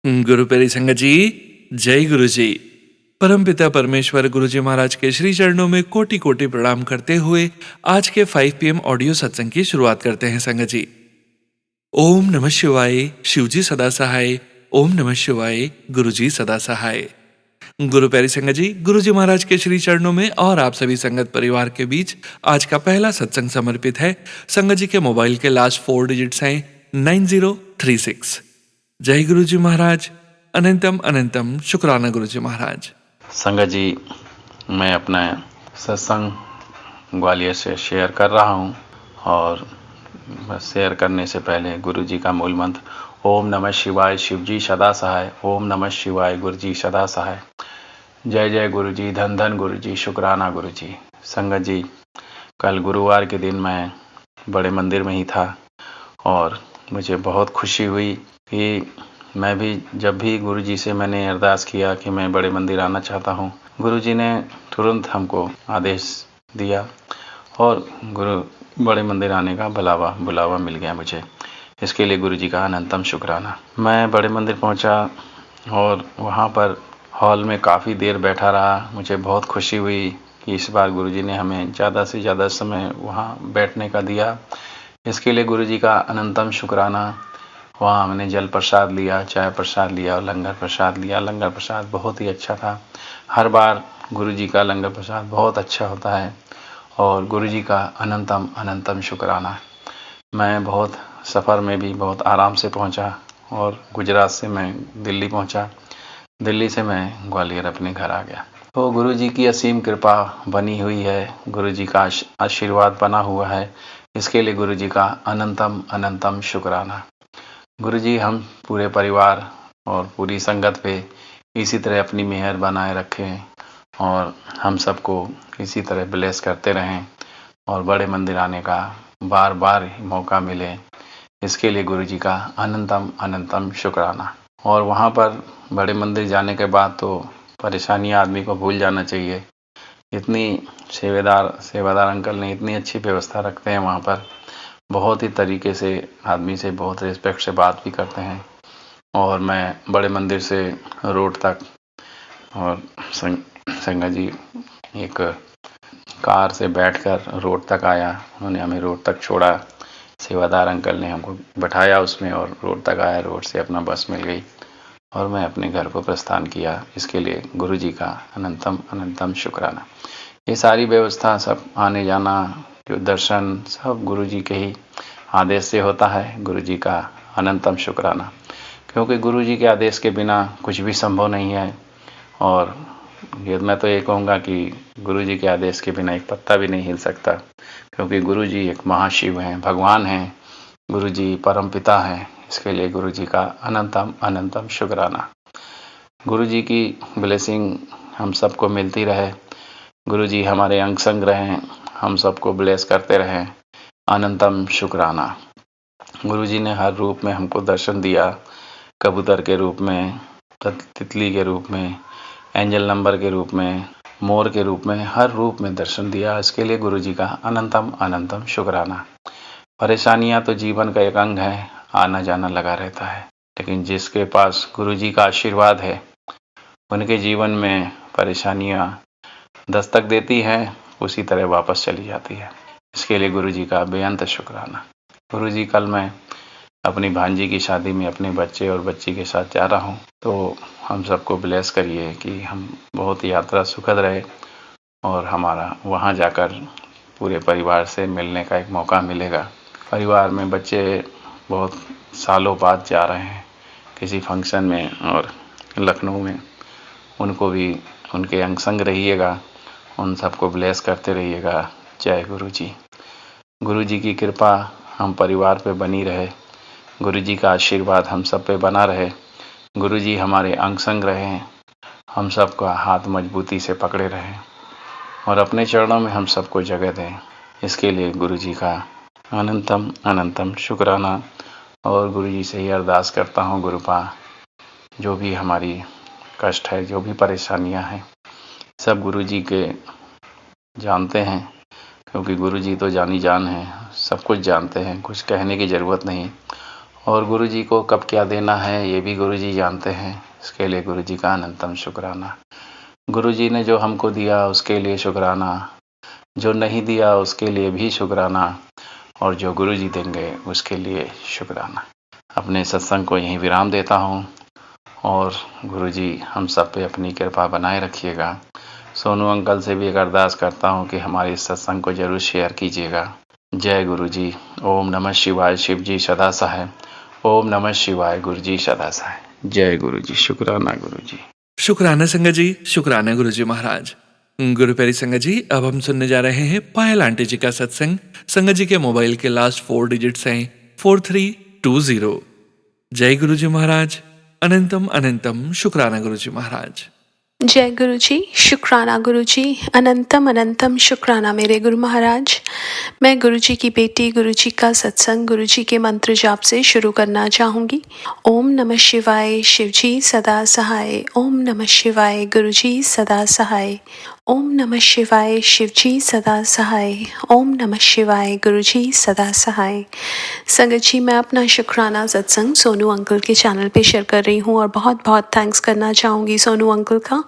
गुरु प्यारी संगत जी, जय गुरु जी। परमपिता परमेश्वर गुरु जी महाराज के श्री चरणों में कोटि कोटि प्रणाम करते हुए आज के 5 PM ऑडियो सत्संग की शुरुआत करते हैं संगत जी। ओम नमः शिवाय, शिवजी सदा सहाय। ओम नमः शिवाय, गुरु जी सदा सहाय। गुरु प्यारी संगत जी, गुरु जी महाराज के श्री चरणों में और आप सभी संगत परिवार के बीच आज का पहला सत्संग समर्पित है। संगत जी के मोबाइल के लास्ट 4 डिजिट्स हैं 9036। जय गुरु जी महाराज। अनंतम अनंतम शुक्राना गुरु जी महाराज। संगत जी, मैं अपना सत्संग ग्वालियर से शेयर कर रहा हूँ और बस शेयर करने से पहले गुरु जी का मूल मंत्र ओम नमः शिवाय, शिवजी सदा सहाय। ओम नमः शिवाय, गुरु जी सदा सहाय। जय जय गुरु जी, धन धन गुरु जी, शुक्राना गुरु जी। संगत जी, कल गुरुवार के दिन मैं बड़े मंदिर में ही था और मुझे बहुत खुशी हुई कि मैं भी जब भी गुरु जी से मैंने अरदास किया कि मैं बड़े मंदिर आना चाहता हूँ, गुरु जी ने तुरंत हमको आदेश दिया और गुरु बड़े मंदिर आने का बुलावा मिल गया मुझे। इसके लिए गुरु जी का अनंतम शुक्राना। मैं बड़े मंदिर पहुँचा और वहाँ पर हॉल में काफ़ी देर बैठा रहा। मुझे बहुत खुशी हुई कि इस बार गुरु जी ने हमें ज़्यादा से ज़्यादा समय वहाँ बैठने का दिया। इसके लिए गुरु जी का अनंतम शुक्राना। वहाँ हमने जल प्रसाद लिया, चाय प्रसाद लिया और लंगर प्रसाद लिया। लंगर प्रसाद बहुत ही अच्छा था। हर बार गुरु जी का लंगर प्रसाद बहुत अच्छा होता है और गुरु जी का अनंतम अनंतम शुक्राना। मैं बहुत सफ़र में भी बहुत आराम से पहुँचा और गुजरात से मैं दिल्ली पहुँचा। दिल्ली से मैं ग्वालियर अपने घर आ गया। तो गुरु जी की असीम कृपा बनी हुई है, गुरु जी का आशीर्वाद बना हुआ है। इसके लिए गुरु जी का अनंतम अनंतम शुक्राना। गुरु जी हम पूरे परिवार और पूरी संगत पे इसी तरह अपनी मेहर बनाए रखें और हम सबको इसी तरह ब्लेस करते रहें और बड़े मंदिर आने का बार बार मौका मिले। इसके लिए गुरु जी का अनंतम अनंतम शुक्राना। और वहाँ पर बड़े मंदिर जाने के बाद तो परेशानियाँ आदमी को भूल जाना चाहिए। इतनी सेवादार अंकल ने इतनी अच्छी व्यवस्था रखते हैं वहाँ पर। बहुत ही तरीके से आदमी से बहुत रिस्पेक्ट से बात भी करते हैं। और मैं बड़े मंदिर से रोड तक और संगत जी एक कार से बैठकर रोड तक आया। उन्होंने हमें रोड तक छोड़ा। सेवादार अंकल ने हमको बैठाया उसमें और रोड तक आया। रोड से अपना बस मिल गई और मैं अपने घर को प्रस्थान किया। इसके लिए गुरु जी का अनंतम अनंतम शुक्राना। ये सारी व्यवस्था सब आने जाना जो दर्शन सब गुरु जी के ही आदेश से होता है। गुरु जी का अनंतम शुक्राना, क्योंकि गुरु जी के आदेश के बिना कुछ भी संभव नहीं है। और ये मैं तो ये कहूँगा कि गुरु जी के आदेश के बिना एक पत्ता भी नहीं हिल सकता, क्योंकि गुरु जी एक महाशिव हैं, भगवान हैं। गुरु जी परम पिता हैं। इसके लिए गुरु जी का अनंतम अनंतम शुक्राना। गुरु जी की ब्लेसिंग हम सबको मिलती रहे। गुरु जी हमारे अंग संग रहें, हम सबको ब्लेस करते रहें। अनंतम शुक्राना। गुरु जी ने हर रूप में हमको दर्शन दिया। कबूतर के रूप में, तितली के रूप में, एंजल नंबर के रूप में, मोर के रूप में, हर रूप में दर्शन दिया। इसके लिए गुरु जी का अनंतम अनंतम शुक्राना। परेशानियां तो जीवन का एक अंग है, आना जाना लगा रहता है, लेकिन जिसके पास गुरु जी का आशीर्वाद है उनके जीवन में परेशानियां दस्तक देती हैं, उसी तरह वापस चली जाती है। इसके लिए गुरु जी का बेअंत शुक्राना। गुरु जी, कल मैं अपनी भांजी की शादी में अपने बच्चे और बच्ची के साथ जा रहा हूँ, तो हम सबको ब्लेस करिए कि हम बहुत यात्रा सुखद रहे और हमारा वहाँ जाकर पूरे परिवार से मिलने का एक मौका मिलेगा। परिवार में बच्चे बहुत सालों बाद जा रहे हैं किसी फंक्शन में और लखनऊ में, उनको भी उनके अंग संग रहिएगा, उन सबको ब्लेस करते रहिएगा। जय गुरु जी। गुरु जी की कृपा हम परिवार पे बनी रहे। गुरु जी का आशीर्वाद हम सब पे बना रहे। गुरु जी हमारे अंग संग रहें, हम सबका हाथ मजबूती से पकड़े रहें और अपने चरणों में हम सबको जगह दें। इसके लिए गुरु जी का अनंतम अनंतम शुक्राना। और गुरु जी से ही अरदास करता हूँ, गुरुपा जो भी हमारी कष्ट है, जो भी परेशानियाँ हैं, सब गुरु जी के जानते हैं, क्योंकि गुरु जी तो जानी जान हैं, सब कुछ जानते हैं, कुछ कहने की ज़रूरत नहीं। और गुरुजी को कब क्या देना है ये भी गुरुजी जानते हैं। इसके लिए गुरुजी का अनंतम शुक्राना। गुरुजी ने जो हमको दिया उसके लिए शुक्राना, जो नहीं दिया उसके लिए भी शुक्राना, और जो गुरुजी देंगे उसके लिए शुक्राना। अपने सत्संग को यहीं विराम देता हूँ और गुरुजी हम सब पे अपनी कृपा बनाए रखिएगा। सोनू अंकल से भी एक अरदास करता हूँ कि हमारे इस सत्संग को जरूर शेयर कीजिएगा। जय गुरुजी। ओम नमः शिवाय। शिव जी सदा सहाय। ओम नमः शिवाय। गुरु जी सदा सहाय। जय गुरुजी। शुक्राना गुरुजी। शुक्राना संगत जी, शुक्राना गुरुजी महाराज। गुरु प्यारी संगत जी, अब हम सुनने जा रहे हैं पायल आंटी जी का सत्संग। संगत जी के मोबाइल के लास्ट 4 डिजिट्स हैं 4320। जय गुरुजी महाराज। अनंतम अनंतम शुक्राना गुरुजी महाराज। जय गुरु जी, शुक्राना गुरु जी, अनंतम अनंतम शुक्राना मेरे गुरु महाराज। मैं गुरु जी की बेटी गुरु जी का सत्संग गुरु जी के मंत्र जाप से शुरू करना चाहूँगी। ओम नमः शिवाय। शिव जी सदा सहाय। ओम नमः शिवाय। गुरु जी सदा सहाय। ओम नमः शिवाय। शिव जी सदा सहाय। ओम नमः शिवाय। गुरु जी सदा सहाय। संगत जी, मैं अपना शुक्राना सत्संग सोनू अंकल के चैनल पे शेयर कर रही हूँ और बहुत बहुत थैंक्स करना चाहूँगी सोनू अंकल का,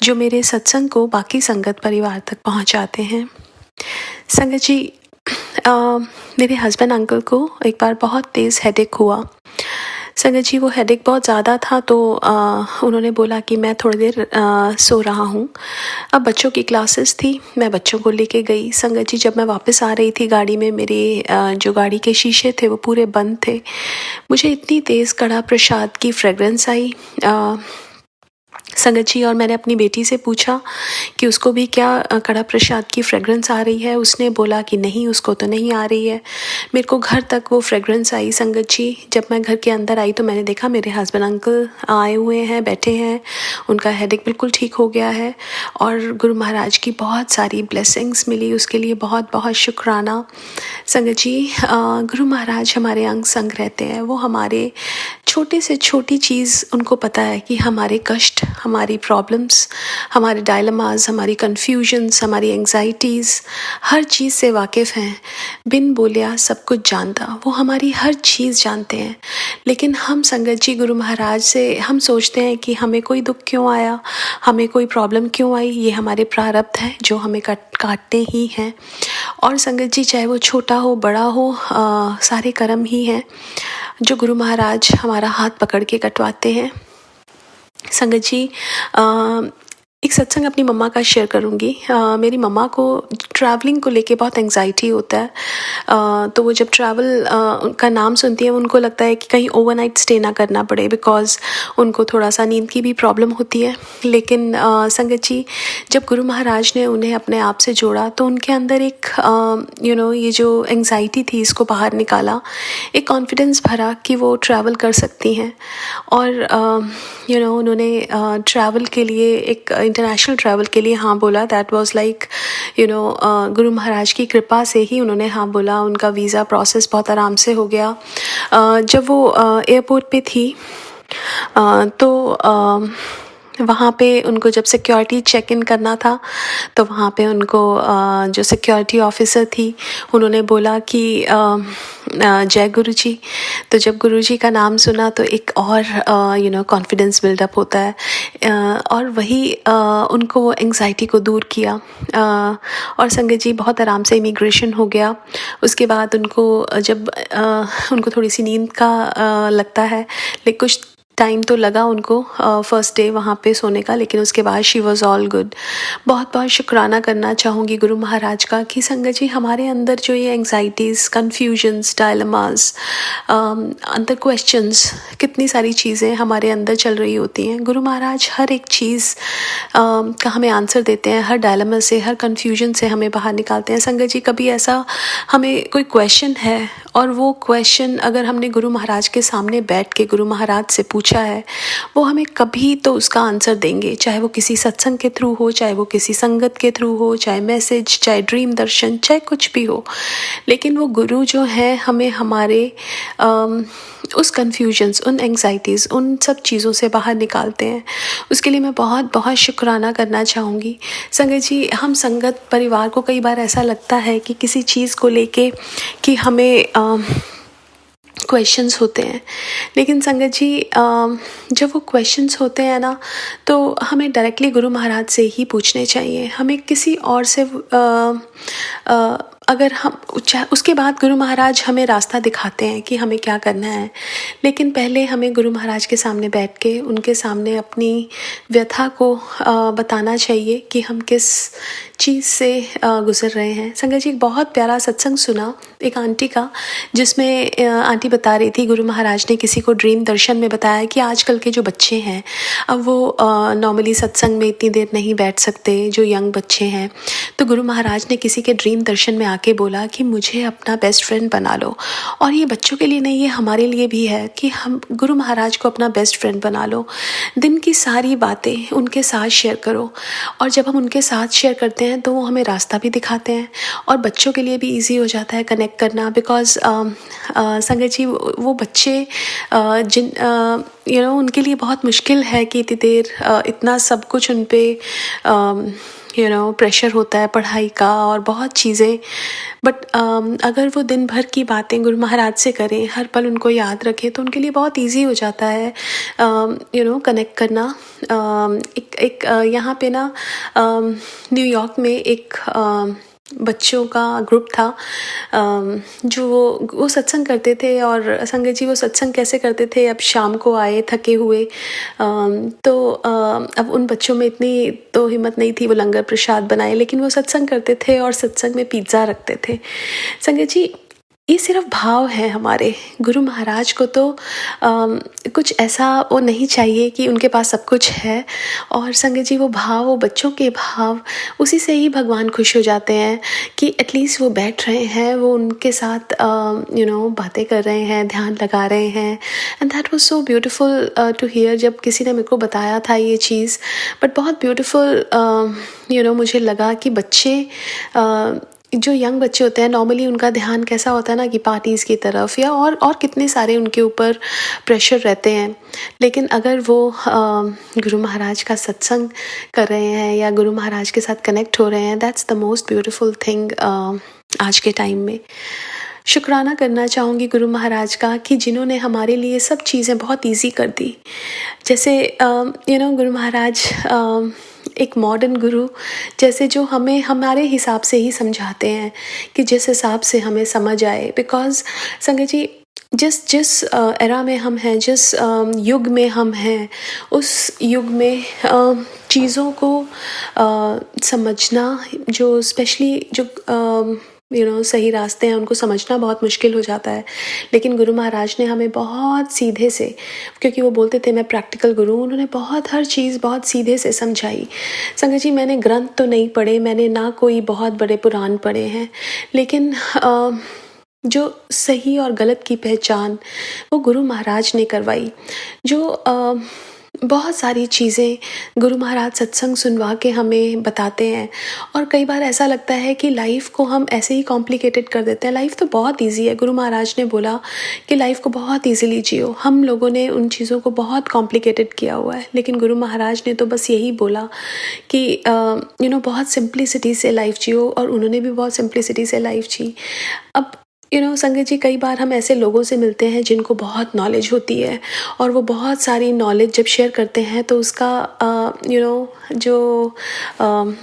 जो मेरे सत्संग को बाकी संगत परिवार तक पहुँचाते हैं। संगत जी, मेरे हस्बैंड अंकल को एक बार बहुत तेज़ हेडेक हुआ। संगत जी, वो हेडेक बहुत ज़्यादा था तो उन्होंने बोला कि मैं थोड़ी देर सो रहा हूँ। अब बच्चों की क्लासेस थी, मैं बच्चों को लेके गई। संगत जी, जब मैं वापस आ रही थी गाड़ी में, मेरे जो गाड़ी के शीशे थे वो पूरे बंद थे। मुझे इतनी तेज़ कड़ा प्रसाद की फ्रेगरेंस आई संगत जी, और मैंने अपनी बेटी से पूछा कि उसको भी क्या कड़ा प्रसाद की फ्रेगरेंस आ रही है। उसने बोला कि नहीं, उसको तो नहीं आ रही है। मेरे को घर तक वो फ्रेगरेंस आई संगत जी। जब मैं घर के अंदर आई तो मैंने देखा मेरे हस्बैंड अंकल आए हुए हैं, बैठे हैं, उनका हेडेक बिल्कुल ठीक हो गया है और गुरु महाराज की बहुत सारी ब्लेसिंग्स मिली, उसके लिए बहुत बहुत शुक्राना। संगत जी, गुरु महाराज हमारे अंग संग रहते हैं। वो हमारे छोटे से छोटी चीज़ उनको पता है कि हमारे कष्ट, हमारी प्रॉब्लम्स, हमारे डायलमास, हमारी कन्फ्यूजन्स, हमारी एंग्जाइटीज़, हर चीज़ से वाकिफ़ हैं। बिन बोलिया सब कुछ जानता, वो हमारी हर चीज़ जानते हैं। लेकिन हम संगत जी गुरु महाराज से हम सोचते हैं कि हमें कोई दुख क्यों आया, हमें कोई प्रॉब्लम क्यों आई। ये हमारे प्रारब्ध हैं जो हमें काटते ही हैं। और संगत जी, चाहे वो छोटा हो बड़ा हो, सारे कर्म ही हैं जो गुरु महाराज हमारा हाथ पकड़ के कटवाते हैं। संगत जी, एक सत्संग अपनी मम्मा का शेयर करूँगी। मेरी मम्मा को ट्रैवलिंग को लेके बहुत एंग्जाइटी होता है। तो वो जब ट्रैवल का नाम सुनती है, उनको लगता है कि कहीं ओवरनाइट स्टे ना करना पड़े, बिकॉज़ उनको थोड़ा सा नींद की भी प्रॉब्लम होती है। लेकिन संगत जी, जब गुरु महाराज ने उन्हें अपने आप से जोड़ा तो उनके अंदर एक ये जो एंग्जाइटी थी इसको बाहर निकाला, एक कॉन्फिडेंस भरा कि वो ट्रैवल कर सकती हैं। और उन्होंने ट्रैवल के लिए, एक इंटरनेशनल ट्रैवल के लिए हाँ बोला। That was like Guru Maharaj की कृपा से ही उन्होंने हाँ बोला। उनका वीज़ा प्रोसेस बहुत आराम से हो गया। जब वो एयरपोर्ट पे थी तो वहाँ पे उनको जब सिक्योरिटी चेक इन करना था तो वहाँ पे उनको जो सिक्योरिटी ऑफिसर थी उन्होंने बोला कि जय गुरु जी। तो जब गुरु जी का नाम सुना तो एक और कॉन्फिडेंस बिल्डअप होता है और वही उनको वो एंग्जाइटी को दूर किया। और संगत जी, बहुत आराम से इमिग्रेशन हो गया। उसके बाद उनको जब उनको थोड़ी सी नींद का लगता है, लेकिन कुछ टाइम तो लगा उनको फर्स्ट डे वहाँ पे सोने का, लेकिन उसके बाद शी वॉज़ ऑल गुड। बहुत बहुत शुक्राना करना चाहूँगी गुरु महाराज का कि संगत जी, हमारे अंदर जो ये एंग्जाइटीज़, कन्फ्यूजन्स, डायलमास, अंदर क्वेश्चंस, कितनी सारी चीज़ें हमारे अंदर चल रही होती हैं, गुरु महाराज हर एक चीज़ का हमें आंसर देते हैं। हर डायलमा से, हर कन्फ्यूजन से हमें बाहर निकालते हैं। संगत जी, कभी ऐसा हमें कोई क्वेश्चन है और वो क्वेश्चन अगर हमने गुरु महाराज के सामने बैठ के गुरु महाराज से पूछा है, वो हमें कभी तो उसका आंसर देंगे, चाहे वो किसी सत्संग के थ्रू हो, चाहे वो किसी संगत के थ्रू हो, चाहे मैसेज, चाहे ड्रीम दर्शन, चाहे कुछ भी हो। लेकिन वो गुरु जो है हमें हमारे उस कन्फ्यूजन्स, उन एंग्जाइटीज़, उन सब चीज़ों से बाहर निकालते हैं। उसके लिए मैं बहुत बहुत शुक्राना करना चाहूँगी। संगत जी, हम संगत परिवार को कई बार ऐसा लगता है कि किसी चीज़ को लेके कि हमें क्वेश्चंस होते हैं। लेकिन संगत जी जब वो क्वेश्चंस होते हैं ना, तो हमें डायरेक्टली गुरु महाराज से ही पूछने चाहिए। हमें किसी और से अगर हम उसके बाद गुरु महाराज हमें रास्ता दिखाते हैं कि हमें क्या करना है, लेकिन पहले हमें गुरु महाराज के सामने बैठ के उनके सामने अपनी व्यथा को बताना चाहिए कि हम किस चीज़ से गुज़र रहे हैं। संगत जी एक बहुत प्यारा सत्संग सुना एक आंटी का, जिसमें आंटी बता रही थी गुरु महाराज ने किसी को ड्रीम दर्शन में बताया कि आजकल के जो बच्चे हैं अब वो नॉर्मली सत्संग में इतनी देर नहीं बैठ सकते, जो यंग बच्चे हैं। तो गुरु महाराज ने किसी के ड्रीम दर्शन में आके बोला कि मुझे अपना बेस्ट फ्रेंड बना लो। और ये बच्चों के लिए नहीं, ये हमारे लिए भी है कि हम गुरु महाराज को अपना बेस्ट फ्रेंड बना लो। दिन की सारी बातें उनके साथ शेयर करो, और जब हम उनके साथ शेयर करते हैं तो वो हमें रास्ता भी दिखाते हैं, और बच्चों के लिए भी ईजी हो जाता है कनेक्ट करना। बिकॉज संगत जी वो बच्चे जिन उनके लिए बहुत मुश्किल है कि इतनी देर इतना सब कुछ उन पे प्रेशर होता है पढ़ाई का और बहुत चीज़ें। बट अगर वो दिन भर की बातें गुरु महाराज से करें, हर पल उनको याद रखें, तो उनके लिए बहुत इजी हो जाता है कनेक्ट करना। एक यहाँ पे ना न्यूयॉर्क में एक बच्चों का ग्रुप था जो वो सत्संग करते थे। और संगत जी वो सत्संग कैसे करते थे, अब शाम को आए थके हुए, तो अब उन बच्चों में इतनी तो हिम्मत नहीं थी वो लंगर प्रसाद बनाए, लेकिन वो सत्संग करते थे और सत्संग में पिज़्ज़ा रखते थे। संगत जी ये सिर्फ भाव है हमारे। गुरु महाराज को तो कुछ ऐसा वो नहीं चाहिए कि उनके पास सब कुछ है। और संगत जी वो भाव, वो बच्चों के भाव, उसी से ही भगवान खुश हो जाते हैं कि एटलीस्ट वो बैठ रहे हैं, वो उनके साथ बातें कर रहे हैं, ध्यान लगा रहे हैं। And that was so beautiful to hear. जब किसी ने मेरे को बताया था ये चीज़, बट बहुत ब्यूटीफुल मुझे लगा कि बच्चे जो यंग बच्चे होते हैं नॉर्मली उनका ध्यान कैसा होता है ना कि पार्टीज़ की तरफ या और कितने सारे उनके ऊपर प्रेशर रहते हैं। लेकिन अगर वो गुरु महाराज का सत्संग कर रहे हैं या गुरु महाराज के साथ कनेक्ट हो रहे हैं, that's the most beautiful thing आज के टाइम में। शुक्राना करना चाहूँगी गुरु महाराज का कि जिन्होंने हमारे लिए सब चीज़ें बहुत इजी कर दी। जैसे गुरु महाराज एक मॉडर्न गुरु जैसे जो हमें हमारे हिसाब से ही समझाते हैं कि जिस हिसाब से हमें समझ आए। बिकॉज संगत जी जिस एरा में हम हैं, जिस युग में हम हैं, उस युग में चीज़ों को समझना, जो स्पेशली जो सही रास्ते हैं उनको समझना बहुत मुश्किल हो जाता है। लेकिन गुरु महाराज ने हमें बहुत सीधे से, क्योंकि वो बोलते थे मैं प्रैक्टिकल गुरु, उन्होंने बहुत हर चीज़ बहुत सीधे से समझाई। संगत जी मैंने ग्रंथ तो नहीं पढ़े, मैंने ना कोई बहुत बड़े पुराण पढ़े हैं, लेकिन जो सही और गलत की पहचान वो गुरु महाराज ने करवाई। जो बहुत सारी चीज़ें गुरु महाराज सत्संग सुनवा के हमें बताते हैं। और कई बार ऐसा लगता है कि लाइफ को हम ऐसे ही कॉम्प्लिकेटेड कर देते हैं। लाइफ तो बहुत इजी है। गुरु महाराज ने बोला कि लाइफ को बहुत इजीली जियो। हम लोगों ने उन चीज़ों को बहुत कॉम्प्लिकेटेड किया हुआ है, लेकिन गुरु महाराज ने तो बस यही बोला कि बहुत सिंप्लिसिटी से लाइफ जियो, और उन्होंने भी बहुत सिंप्लिसिटी से लाइफ जी। अब संगत जी कई बार हम ऐसे लोगों से मिलते हैं जिनको बहुत नॉलेज होती है, और वो बहुत सारी नॉलेज जब शेयर करते हैं तो उसका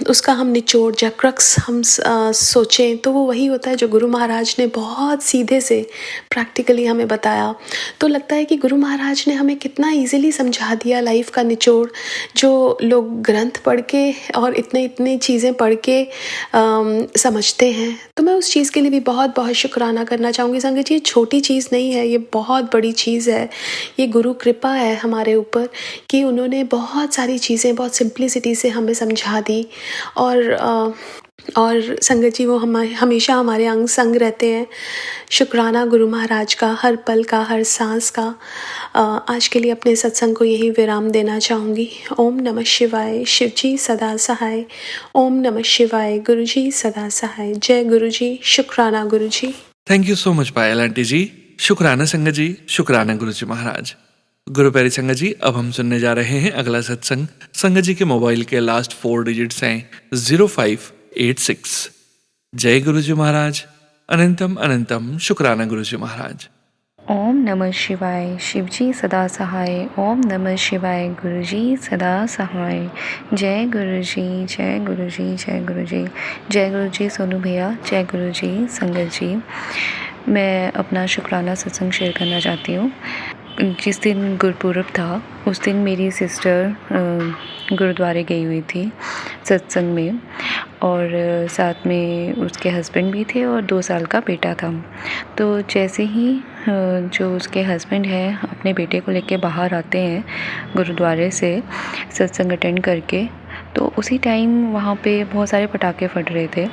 उसका हम निचोड़ या क्रक्स हम सोचें तो वो वही होता है जो गुरु महाराज ने बहुत सीधे से प्रैक्टिकली हमें बताया। तो लगता है कि गुरु महाराज ने हमें कितना इजीली समझा दिया लाइफ का निचोड़, जो लोग ग्रंथ पढ़ के और इतनी चीज़ें पढ़ के समझते हैं। तो मैं उस चीज़ के लिए भी बहुत बहुत शुक्राना करना चाहूँगी। संगत जी ये छोटी चीज़ नहीं है, ये बहुत बड़ी चीज़ है। ये गुरु कृपा है हमारे ऊपर कि उन्होंने बहुत सारी चीज़ें बहुत सिंप्लिसिटी से हमें समझा दी। और संगत जी वो हमेशा हमारे अंग संग रहते हैं। शुक्राना गुरु महाराज का, हर पल का, हर सांस का। आज के लिए अपने सत्संग को यही विराम देना चाहूँगी। ओम नमः शिवाय। शिव जी सदा सहाय। ओम नमः शिवाय। गुरु जी सदा सहाय। जय गुरु जी। शुक्राना Guru ji. Thank you so much Payal auntie ji. शुक्राना संगत जी, शुक्राना गुरु जी महाराज। गुरु प्यारी संगत जी, अब हम सुनने जा रहे हैं अगला सत्संग। संगत जी के मोबाइल के लास्ट 4 डिजिट्स हैं 0586। जय गुरु जी महाराज। अनंतम अनंतम शुक्राना गुरु जी महाराज। ओम नमः शिवाय शिवजी सदा सहाय। ओम नमः शिवाय गुरुजी सदा सहाय। जय गुरुजी जय गुरुजी जय गुरुजी। जय गुरुजी सोनू भैया, जय गुरुजी संगत जी। मैं अपना शुक्राना सत्संग शेयर करना चाहती हूँ। जिस दिन गुरपुरब था उस दिन मेरी सिस्टर गुरुद्वारे गई हुई थी सत्संग में, और साथ में उसके हस्बैंड भी थे और 2 साल का बेटा था। तो जैसे ही जो उसके हस्बैंड हैं अपने बेटे को लेके बाहर आते हैं गुरुद्वारे से सत्संग अटेंड करके, तो उसी टाइम वहाँ पे बहुत सारे पटाखे फट रहे थे।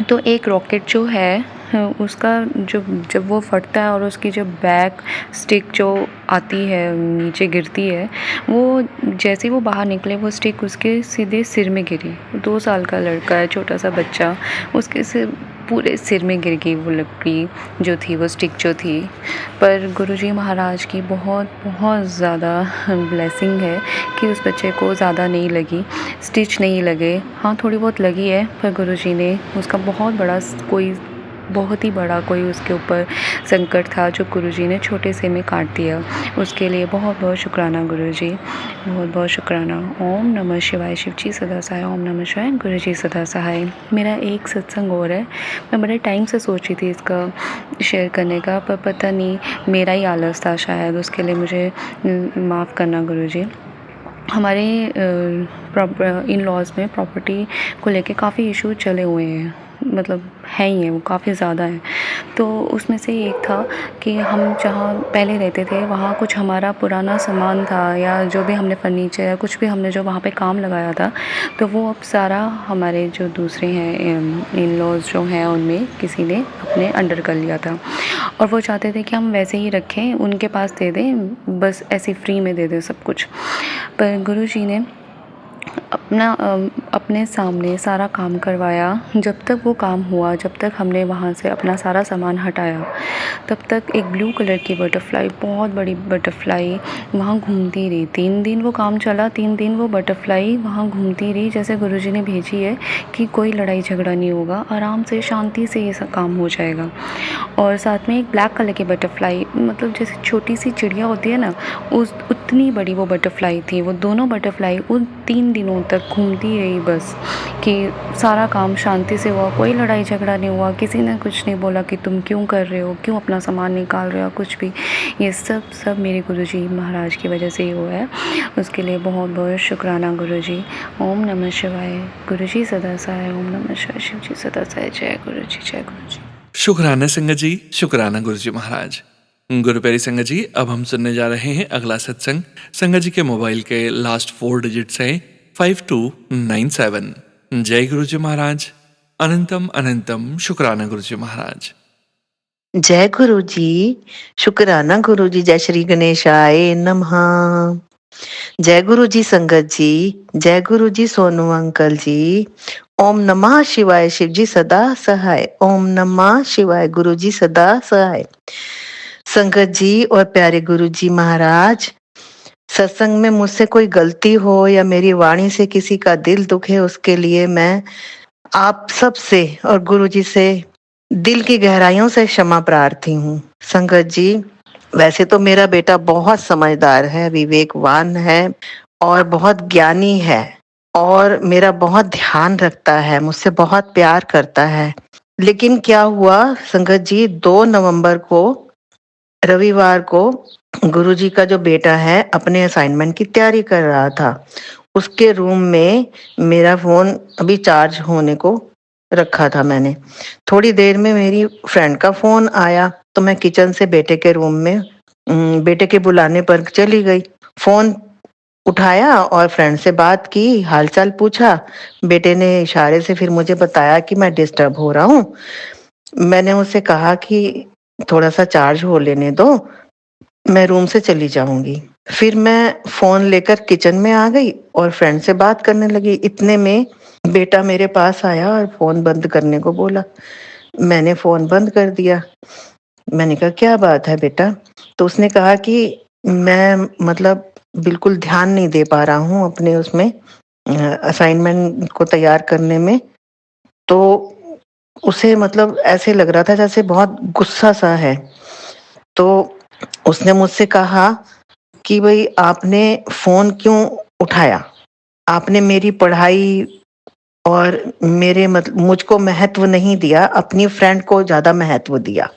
तो एक रॉकेट जो है उसका जब वो फटता है और उसकी जो बैक स्टिक जो आती है नीचे गिरती है, वो जैसे ही वो बाहर निकले वो स्टिक उसके सीधे सिर में गिरी। 2 साल का लड़का है, छोटा सा बच्चा, उसके सिर पूरे सिर में गिर गई वो लकड़ी जो थी, वो स्टिक जो थी। पर गुरुजी महाराज की बहुत बहुत ज़्यादा ब्लेसिंग है कि उस बच्चे को ज़्यादा नहीं लगी, स्टिच नहीं लगे। हाँ थोड़ी बहुत लगी है, पर गुरुजी ने उसका बहुत ही बड़ा कोई उसके ऊपर संकट था जो गुरुजी ने छोटे से में काट दिया। उसके लिए बहुत बहुत शुक्राना गुरुजी, बहुत बहुत शुक्राना। ओम नमः शिवाय शिवजी सदा सहाय। ओम नमः शिवाय गुरुजी सदा सहाय। मेरा एक सत्संग और है, मैं बड़े टाइम से सोची थी इसका शेयर करने का, पर पता नहीं मेरा ही आलस था शायद, उसके लिए मुझे माफ़ करना गुरुजी। हमारे इन लॉज में प्रॉपर्टी को लेके काफ़ी इशू चले हुए हैं, मतलब है ही है, वो काफ़ी ज़्यादा है। तो उसमें से एक था कि हम जहाँ पहले रहते थे वहाँ कुछ हमारा पुराना सामान था, या जो भी हमने फर्नीचर या कुछ भी हमने जो वहाँ पे काम लगाया था, तो वो अब सारा हमारे जो दूसरे हैं इन लॉज जो हैं उनमें किसी ने अपने अंडर कर लिया था, और वो चाहते थे कि हम वैसे ही रखें, उनके पास दे दें, बस ऐसे फ्री में दे दें सब कुछ। पर गुरुजी ने अपने सामने सारा काम करवाया। जब तक वो काम हुआ, जब तक हमने वहाँ से अपना सारा सामान हटाया, तब तक एक ब्लू कलर की बटरफ्लाई, बहुत बड़ी बटरफ्लाई वहाँ घूमती रही। 3 दिन वो काम चला, 3 दिन वो बटरफ्लाई वहाँ घूमती रही, जैसे गुरुजी ने भेजी है कि कोई लड़ाई झगड़ा नहीं होगा, आराम से शांति से ये सब काम हो जाएगा। और साथ में एक ब्लैक कलर की बटरफ्लाई, मतलब जैसे छोटी सी चिड़िया होती है ना, उस उतनी बड़ी वो बटरफ्लाई थी। वो दोनों बटरफ्लाई उन 3 दिनों तक घूमती रही बस, कि सारा काम शांति से हुआ, कोई लड़ाई झगड़ा नहीं हुआ, किसी ने कुछ नहीं बोला कि तुम क्यों कर रहे हो, क्यों अपना सामान निकाल रहे हो, कुछ भी। ये सब मेरे गुरुजी महाराज की वजह से ही हुआ है, उसके लिए बहुत बहुत शुक्राना गुरुजी। ओम नमः शिवाय गुरुजी सदा सहाय। ओम नमः शिवाय शिवजी सदा सहाय। जय गुरुजी जय गुरुजी। शुक्राना संगत जी, शुक्राना गुरुजी महाराज। गुरुप्यारी संगत जी, अब हम सुनने जा रहे हैं अगला सत्संग। संगत जी के मोबाइल के लास्ट 4 डिजिट्स हैं 5297। जय गुरुजी महाराज। अनंतम अनंतम शुक्राना गुरुजी महाराज। जय गुरु जी, शुक्राना गुरु जी। जय श्री गणेशाय नमः। जय गुरु जी संगत जी, जय गुरु जी सोनू अंकल जी। ओम नमः शिवाय शिव जी सदा सहाय। ओम नमः शिवाय गुरु जी सदा सहाय। संगत जी और प्यारे गुरु जी महाराज, सत्संग में मुझसे कोई गलती हो या मेरी वाणी से किसी का दिल दुखे, उसके लिए मैं आप सब से और गुरु जी से दिल की गहराइयों से क्षमा प्रार्थी हूँ। संगत जी, वैसे तो मेरा बेटा बहुत समझदार है, विवेकवान है और बहुत ज्ञानी है, और मेरा बहुत ध्यान रखता है, मुझसे बहुत प्यार करता है। लेकिन क्या हुआ संगत जी, 2 नवंबर को रविवार को गुरुजी का जो बेटा है अपने असाइनमेंट की तैयारी कर रहा था। उसके रूम में मेरा फोन अभी चार्ज होने को रखा था मैंने। थोड़ी देर में मेरी फ्रेंड का फोन आया, तो मैं किचन से बेटे के रूम में बेटे के बुलाने पर चली गई। फोन उठाया और फ्रेंड से बात की, हालचाल पूछा। बेटे ने इशारे से फिर मुझे बताया कि मैं डिस्टर्ब हो रहा हूँ। मैंने उससे कहा कि थोड़ा सा चार्ज हो लेने दो, मैं रूम से चली जाऊंगी। फिर मैं फोन लेकर किचन में आ गई और फ्रेंड से बात करने लगी। इतने में बेटा मेरे पास आया और फोन बंद करने को बोला। मैंने फोन बंद कर दिया। मैंने कहा क्या बात है बेटा? तो उसने कहा कि मैं मतलब बिल्कुल ध्यान नहीं दे पा रहा हूँ अपने उसमें असाइनमेंट को तैयार करने में। तो उसे मतलब ऐसे लग रहा था जैसे बहुत गुस्सा सा है। तो उसने मुझसे कहा कि भाई आपने फोन क्यों उठाया, आपने मेरी पढ़ाई और मेरे मुझको महत्व नहीं दिया, अपनी फ्रेंड को ज्यादा महत्व दिया।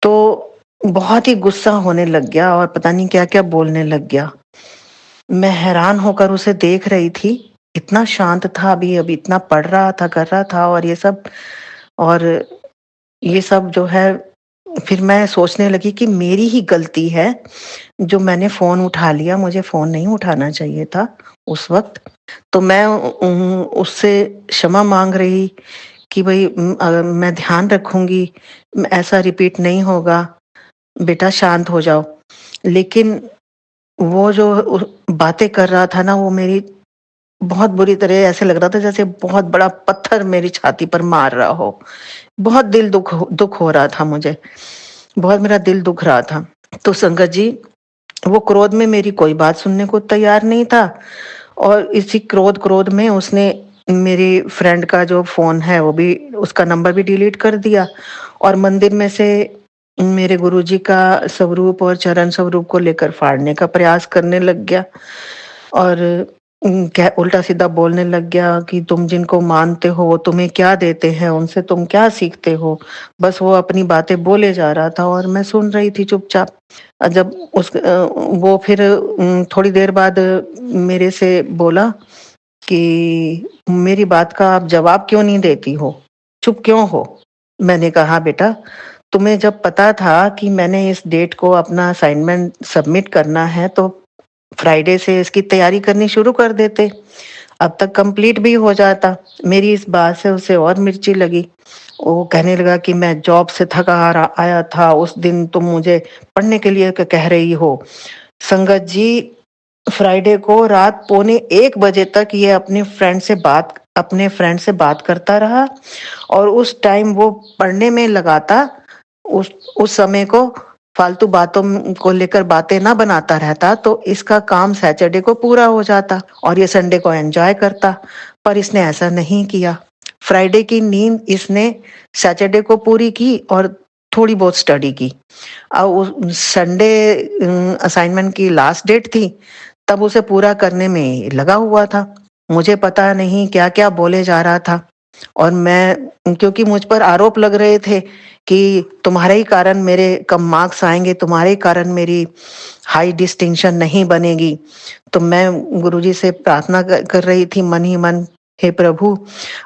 तो बहुत ही गुस्सा होने लग गया और पता नहीं क्या क्या बोलने लग गया। मैं हैरान होकर उसे देख रही थी, इतना शांत था, अभी अभी इतना पढ़ रहा था, कर रहा था, और ये सब जो है, फिर मैं सोचने लगी कि मेरी ही गलती है जो मैंने फोन उठा लिया, मुझे फोन नहीं उठाना चाहिए था उस वक्त। तो मैं उससे क्षमा मांग रही कि भाई मैं ध्यान रखूंगी, ऐसा रिपीट नहीं होगा, बेटा शांत हो जाओ। लेकिन वो जो बातें कर रहा था ना, वो मेरी बहुत बुरी तरह, ऐसे लग रहा था जैसे बहुत बड़ा पत्थर मेरी छाती पर मार रहा हो। बहुत दुख हो रहा था मुझे, बहुत मेरा दिल दुख रहा था। तो संगत जी, वो क्रोध में मेरी कोई बात सुनने को तैयार नहीं था, और इसी क्रोध में उसने मेरी फ्रेंड का जो फोन है वो भी, उसका नंबर भी डिलीट कर दिया, और मंदिर में से मेरे गुरुजी का स्वरूप और चरण स्वरूप को लेकर फाड़ने का प्रयास करने लग गया। और क्या उल्टा सीधा बोलने लग गया कि तुम जिनको मानते हो वो तुम्हें क्या देते हैं, उनसे तुम क्या सीखते हो। बस वो अपनी बातें बोले जा रहा था और मैं सुन रही थी चुपचाप। जब वो फिर थोड़ी देर बाद मेरे से बोला कि मेरी बात का आप जवाब क्यों नहीं देती हो, चुप क्यों हो। मैंने कहा बेटा, तुम्हें जब पता था कि मैंने इस डेट को अपना असाइनमेंट सबमिट करना है तो फ्राइडे से इसकी तैयारी करनी शुरू कर देते, अब तक कंप्लीट भी हो जाता। मेरी इस बात से उसे और मिर्ची लगी। वो कहने लगा कि मैं जॉब से थका आया था, उस दिन तुम मुझे पढ़ने के लिए कह रही हो। संगत जी, फ्राइडे को रात 12:45 तक ये अपने फ्रेंड से बात करता रहा, और उस टाइम वो पढ़ने में लगाता, उस समय को फालतू बातों को लेकर बातें ना बनाता रहता, तो इसका काम सैटरडे को पूरा हो जाता और ये संडे को एंजॉय करता। पर इसने ऐसा नहीं किया। फ्राइडे की नींद इसने सैटरडे को पूरी की और थोड़ी बहुत स्टडी की। अब संडे असाइनमेंट की लास्ट डेट थी, तब उसे पूरा करने में लगा हुआ था। मुझे पता नहीं क्या क्या बोले जा रहा था, और मैं, क्योंकि मुझ पर आरोप लग रहे थे कि तुम्हारे ही कारण मेरे कम मार्क्स आएंगे, तुम्हारे ही कारण मेरी हाई डिस्टिंक्शन नहीं बनेगी। तो मैं गुरुजी से प्रार्थना कर रही थी मन ही मन, हे प्रभु,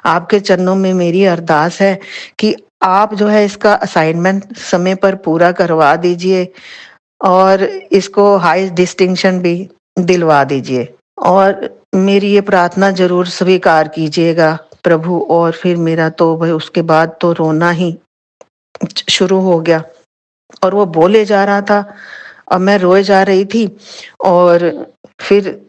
आपके चरणों में मेरी अरदास है कि आप जो है इसका असाइनमेंट समय पर पूरा करवा दीजिए और इसको हाई डिस्टिंक्शन भी दिलवा दीजिए, और मेरी ये प्रार्थना जरूर स्वीकार कीजिएगा प्रभु। और फिर मेरा तो भाई उसके बाद तो रोना ही शुरू हो गया, और वो बोले जा रहा था और मैं रोए जा रही थी। और फिर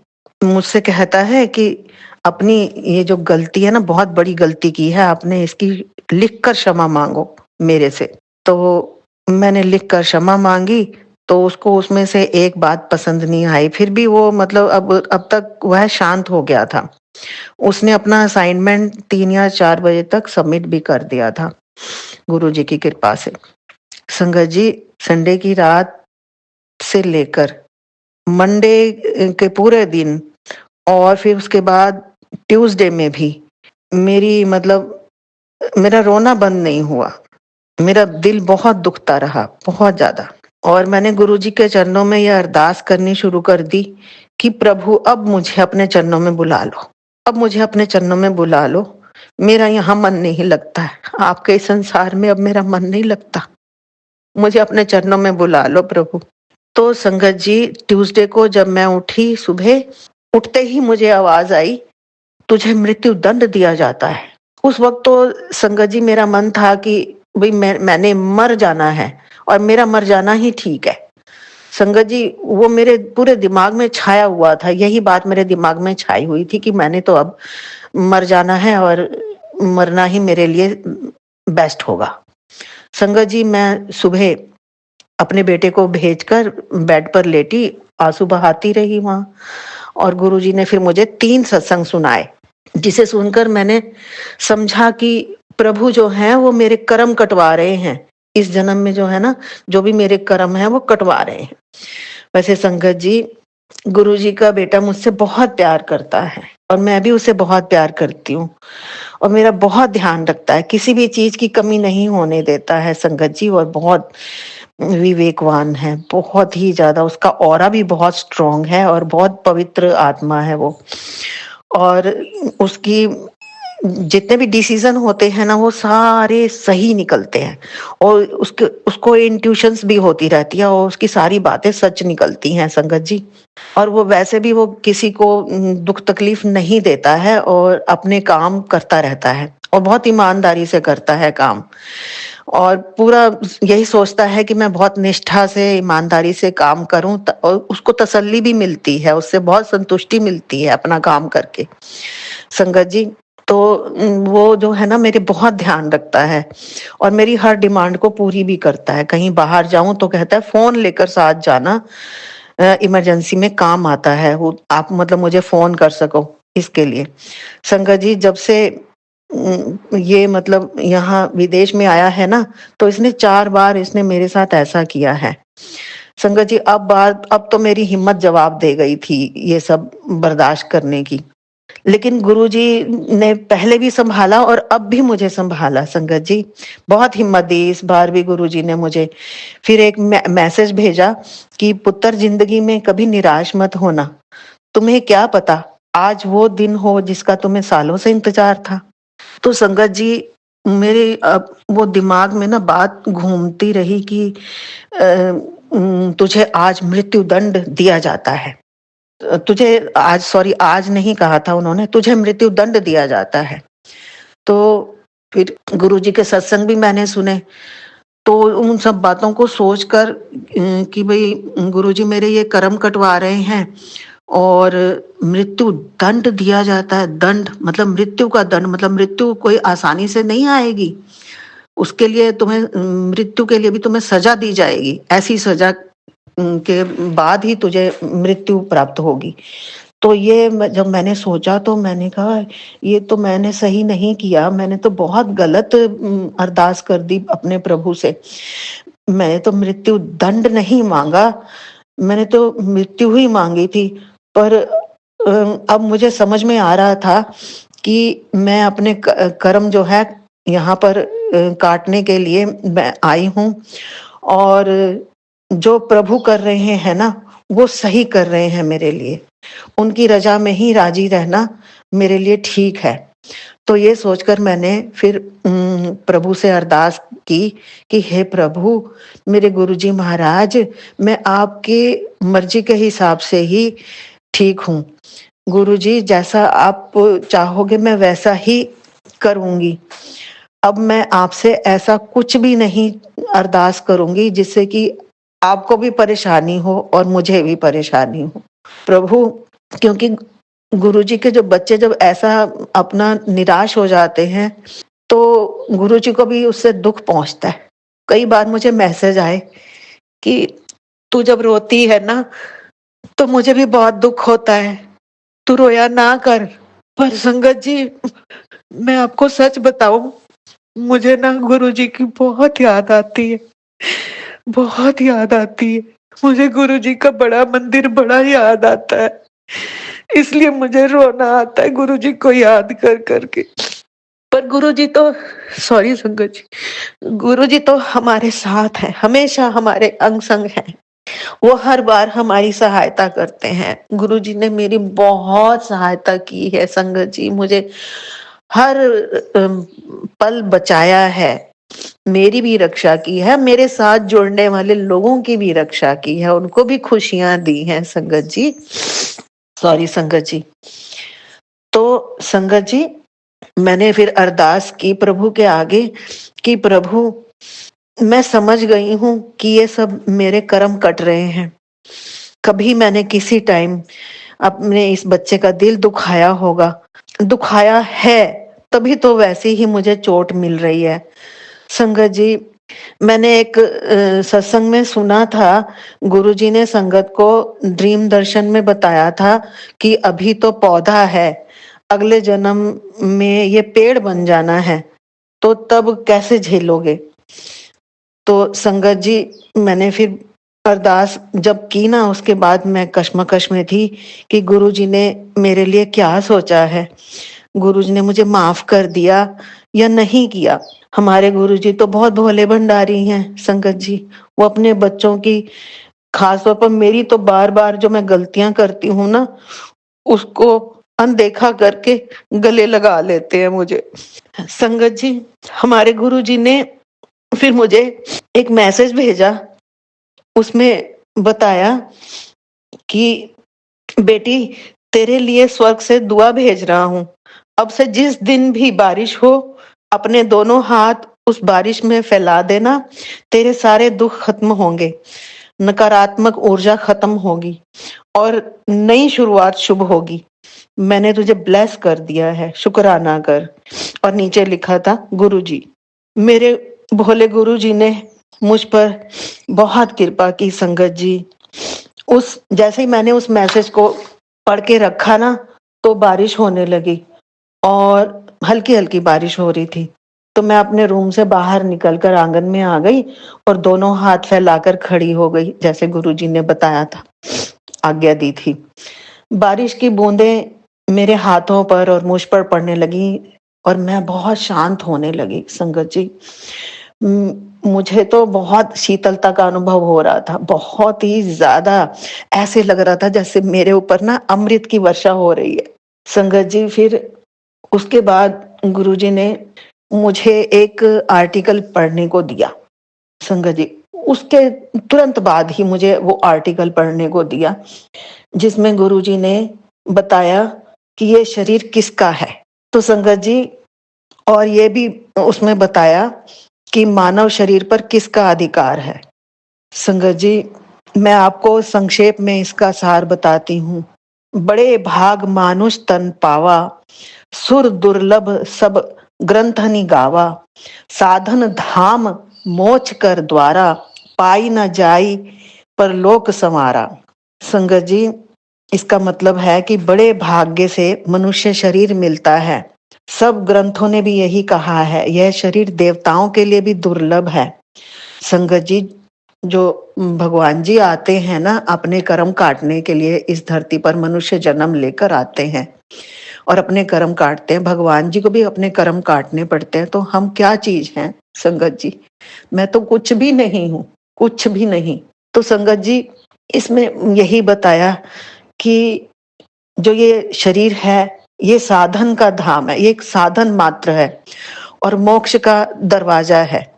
मुझसे कहता है कि अपनी ये जो गलती है ना, बहुत बड़ी गलती की है आपने, इसकी लिख कर क्षमा मांगो मेरे से। तो मैंने लिख कर क्षमा मांगी, तो उसको उसमें से एक बात पसंद नहीं आई। फिर भी वो मतलब अब तक वह शांत हो गया था। उसने अपना असाइनमेंट 3 या 4 बजे तक सबमिट भी कर दिया था गुरुजी की कृपा से। संगत जी, संडे की रात से लेकर मंडे के पूरे दिन और फिर उसके बाद ट्यूसडे में भी मेरा रोना बंद नहीं हुआ। मेरा दिल बहुत दुखता रहा, बहुत ज्यादा। और मैंने गुरुजी के चरणों में यह अरदास करनी शुरू कर दी कि प्रभु, अब मुझे अपने चरणों में बुला लो, अब मुझे अपने चरणों में बुला लो। मेरा यहाँ मन नहीं लगता है, आपके संसार में अब मेरा मन नहीं लगता, मुझे अपने चरणों में बुला लो प्रभु। तो संगत जी, ट्यूसडे को जब मैं उठी, सुबह उठते ही मुझे आवाज आई, तुझे मृत्यु दंड दिया जाता है। उस वक्त तो संगत जी मेरा मन था कि भाई मैंने मर जाना है और मेरा मर जाना ही ठीक है। संगत जी, वो मेरे पूरे दिमाग में छाया हुआ था, यही बात मेरे दिमाग में छाई हुई थी कि मैंने तो अब मर जाना है और मरना ही मेरे लिए बेस्ट होगा। संगत जी, मैं सुबह अपने बेटे को भेजकर बेड पर लेटी, आंसू बहाती रही वहां, और गुरुजी ने फिर मुझे 3 सत्संग सुनाए, जिसे सुनकर मैंने समझा कि प्रभु जो हैं वो मेरे कर्म कटवा रहे हैं, इस जन्म में जो है ना, जो भी मेरे कर्म है वो कटवा रहे हैं। वैसे संगत जी, गुरुजी का बेटा मुझसे बहुत प्यार करता है और मैं भी उसे बहुत प्यार करती हूँ और मेरा बहुत ध्यान रखता है, किसी भी चीज की कमी नहीं होने देता है संगत जी। और बहुत विवेकवान है, बहुत ही ज्यादा, उसका ऑरा भी बहुत स्ट्रांग है और बहुत पवित्र आत्मा है वो। और उसकी जितने भी डिसीजन होते हैं ना, वो सारे सही निकलते हैं और उसको इंट्यूशंस भी होती रहती है और उसकी सारी बातें सच निकलती हैं संगत जी। और वो वैसे भी वो किसी को दुख तकलीफ नहीं देता है और अपने काम करता रहता है और बहुत ईमानदारी से करता है काम, और पूरा यही सोचता है कि मैं बहुत निष्ठा से ईमानदारी से काम करूं और उसको तसल्ली भी मिलती है, उससे बहुत संतुष्टि मिलती है अपना काम करके संगत जी। तो वो जो है ना, मेरे बहुत ध्यान रखता है और मेरी हर डिमांड को पूरी भी करता है। कहीं बाहर जाऊं तो कहता है फोन लेकर साथ जाना, इमरजेंसी में काम आता है वो, आप मतलब मुझे फोन कर सको इसके लिए। संगत जी, जब से ये मतलब यहाँ विदेश में आया है ना, तो इसने 4 बार इसने मेरे साथ ऐसा किया है संगत जी। अब तो मेरी हिम्मत जवाब दे गई थी ये सब बर्दाश्त करने की, लेकिन गुरुजी ने पहले भी संभाला और अब भी मुझे संभाला संगत जी। बहुत हिम्मत दी इस बार भी गुरुजी ने मुझे। फिर एक मैसेज भेजा कि पुत्र, जिंदगी में कभी निराश मत होना, तुम्हें क्या पता आज वो दिन हो जिसका तुम्हें सालों से इंतजार था। तो संगत जी, मेरे वो दिमाग में ना बात घूमती रही कि तुझे आज मृत्यु दंड दिया जाता है, तुझे आज, सॉरी आज नहीं कहा था उन्होंने, तुझे मृत्यु दंड दिया जाता है। तो फिर गुरुजी के सत्संग भी मैंने सुने, तो उन सब बातों को सोचकर कि भाई गुरुजी मेरे ये कर्म कटवा रहे हैं और मृत्यु दंड दिया जाता है। दंड मतलब मृत्यु का दंड, मतलब मृत्यु कोई आसानी से नहीं आएगी, उसके लिए तुम्हें मृत्यु के लिए भी तुम्हें सजा दी जाएगी, ऐसी सजा के बाद ही तुझे मृत्यु प्राप्त होगी। तो ये जब मैंने सोचा तो मैंने कहा ये तो मैंने सही नहीं किया, मैंने तो बहुत गलत अरदास कर दी अपने प्रभु से। मैंने तो मृत्यु दंड नहीं मांगा, मैंने तो मृत्यु ही मांगी थी। पर अब मुझे समझ में आ रहा था कि मैं अपने कर्म जो है यहाँ पर काटने के लिए मैं आई हूँ, और जो प्रभु कर रहे हैं ना वो सही कर रहे हैं मेरे लिए, उनकी रजा में ही राजी रहना मेरे लिए ठीक है। तो ये सोचकर मैंने फिर प्रभु से अरदास की कि हे प्रभु, मेरे गुरुजी महाराज, मैं आपकी मर्जी के हिसाब से ही ठीक हूँ। गुरुजी जैसा आप चाहोगे मैं वैसा ही करूँगी। अब मैं आपसे ऐसा कुछ भी नहीं अरदास करूँगी जिससे कि आपको भी परेशानी हो और मुझे भी परेशानी हो प्रभु। क्योंकि गुरुजी के जो बच्चे जब ऐसा अपना निराश हो जाते हैं तो गुरुजी को भी उससे दुख पहुंचता है। कई बार मुझे मैसेज आए कि तू जब रोती है ना तो मुझे भी बहुत दुख होता है, तू रोया ना कर। पर संगत जी, मैं आपको सच बताऊं, मुझे ना गुरुजी की बहुत याद आती है, बहुत याद आती है। मुझे गुरुजी का बड़ा मंदिर बड़ा याद आता है, इसलिए मुझे रोना आता है गुरुजी को याद कर करके। पर गुरुजी तो, सॉरी संगत जी, गुरुजी तो हमारे साथ है, हमेशा हमारे अंग संग है, वो हर बार हमारी सहायता करते हैं। गुरुजी ने मेरी बहुत सहायता की है संगत जी, मुझे हर पल बचाया है, मेरी भी रक्षा की है, मेरे साथ जुड़ने वाले लोगों की भी रक्षा की है, उनको भी खुशियां दी हैं संगत जी। सॉरी संगत जी। तो संगत जी, मैंने फिर अरदास की प्रभु के आगे कि प्रभु, मैं समझ गई हूँ कि ये सब मेरे कर्म कट रहे हैं। कभी मैंने किसी टाइम अपने इस बच्चे का दिल दुखाया होगा, दुखाया है, तभी तो वैसे ही मुझे चोट मिल रही है। संगत जी, मैंने एक सत्संग में सुना था, गुरुजी ने संगत को ड्रीम दर्शन में बताया था कि अभी तो पौधा है, अगले जन्म में ये पेड़ बन जाना है, तो तब कैसे झेलोगे। तो संगत जी, मैंने फिर अरदास जब की ना, उसके बाद मैं कश्मकश में थी कि गुरुजी ने मेरे लिए क्या सोचा है, गुरुजी ने मुझे माफ कर दिया या नहीं किया। हमारे गुरुजी तो बहुत भोले भंडारी हैं संगत जी। वो अपने बच्चों की, खासतौर पर मेरी तो बार बार जो मैं गलतियां करती हूँ ना, उसको अनदेखा करके गले लगा लेते हैं मुझे। संगत जी, हमारे गुरुजी ने फिर मुझे एक मैसेज भेजा, उसमें बताया कि बेटी, तेरे लिए स्वर्ग से दुआ भेज रहा हूँ। अब से जिस दिन भी बारिश हो, अपने दोनों हाथ उस बारिश में फैला देना, तेरे सारे दुख खत्म होंगे, नकारात्मक ऊर्जा खत्म होगी और नई शुरुआत शुभ होगी। मैंने तुझे ब्लेस कर दिया है, शुक्राना कर। और नीचे लिखा था गुरुजी। मेरे भोले गुरुजी ने मुझ पर बहुत कृपा की संगत जी। उस जैसे ही मैंने उस मैसेज को पढ़ के रखा ना, तो बारिश होने लगी और हल्की हल्की बारिश हो रही थी। तो मैं अपने रूम से बाहर निकलकर आंगन में आ गई और दोनों हाथ फैलाकर खड़ी हो गई, जैसे गुरुजी ने बताया था, आज्ञा दी थी। बारिश की बूंदें मेरे हाथों पर और मुझ पर पड़ने लगी और मैं बहुत शांत होने लगी संगत जी। मुझे तो बहुत शीतलता का अनुभव हो रहा था, बहुत ही ज्यादा। ऐसे लग रहा था जैसे मेरे ऊपर ना अमृत की वर्षा हो रही है संगत जी। फिर उसके बाद गुरुजी ने मुझे एक आर्टिकल पढ़ने को दिया संगत जी। उसके तुरंत बाद ही मुझे वो आर्टिकल पढ़ने को दिया, जिसमें गुरुजी ने बताया कि ये शरीर किसका है। तो संगत जी, और ये भी उसमें बताया कि मानव शरीर पर किसका अधिकार है। संगत जी, मैं आपको संक्षेप में इसका सार बताती हूँ। बड़े भाग मानुष तन पावा, सुर दुर्लभ सब ग्रंथनि गावा, साधन धाम मोच कर द्वारा, पाई न जाई पर लोक संवारा। संगत जी, इसका मतलब है कि बड़े भाग्य से मनुष्य शरीर मिलता है। सब ग्रंथों ने भी यही कहा है, यह शरीर देवताओं के लिए भी दुर्लभ है। संगत जी, जो भगवान जी आते हैं ना अपने कर्म काटने के लिए, इस धरती पर मनुष्य जन्म लेकर आते हैं और अपने कर्म काटते हैं। भगवान जी को भी अपने कर्म काटने पड़ते हैं। तो हम क्या चीज हैं संगत जी? मैं तो कुछ भी नहीं हूँ, कुछ भी नहीं। तो संगत जी, इसमें यही बताया कि जो ये शरीर है, ये साधन का धाम है, ये एक साधन मात्र है और मोक्ष का दरवाजा है।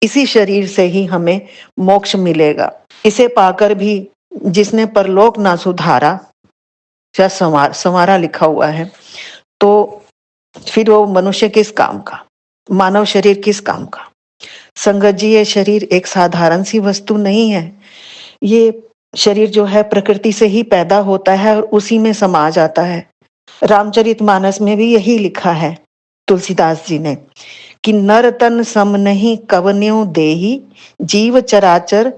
इसी शरीर से ही हमें मोक्ष मिलेगा। इसे पाकर भी जिसने परलोक ना सुधारा, या संवारा लिखा हुआ है, तो फिर वो मनुष्य किस काम का, मानव शरीर किस काम का? संगत जी, ये शरीर एक साधारण सी वस्तु नहीं है। ये शरीर जो है प्रकृति से ही पैदा होता है और उसी में समा जाता है। रामचरितमानस में भी यही लिखा है तुलसीदास जी ने कि नर तन सम नहीं कवन्यो देही, जीव चराचर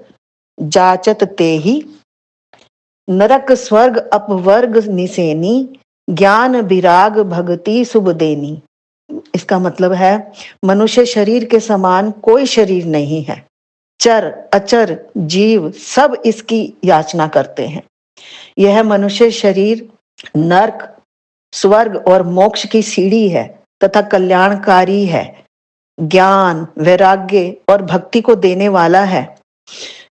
जाचत तेही, नरक स्वर्ग अपवर्ग निसेनी, ज्ञान विराग भक्ति शुभ देनी। इसका मतलब है मनुष्य शरीर के समान कोई शरीर नहीं है। चर अचर जीव सब इसकी याचना करते हैं। यह मनुष्य शरीर नरक, स्वर्ग और मोक्ष की सीढ़ी है तथा कल्याणकारी है, ज्ञान, वैराग्य और भक्ति को देने वाला है।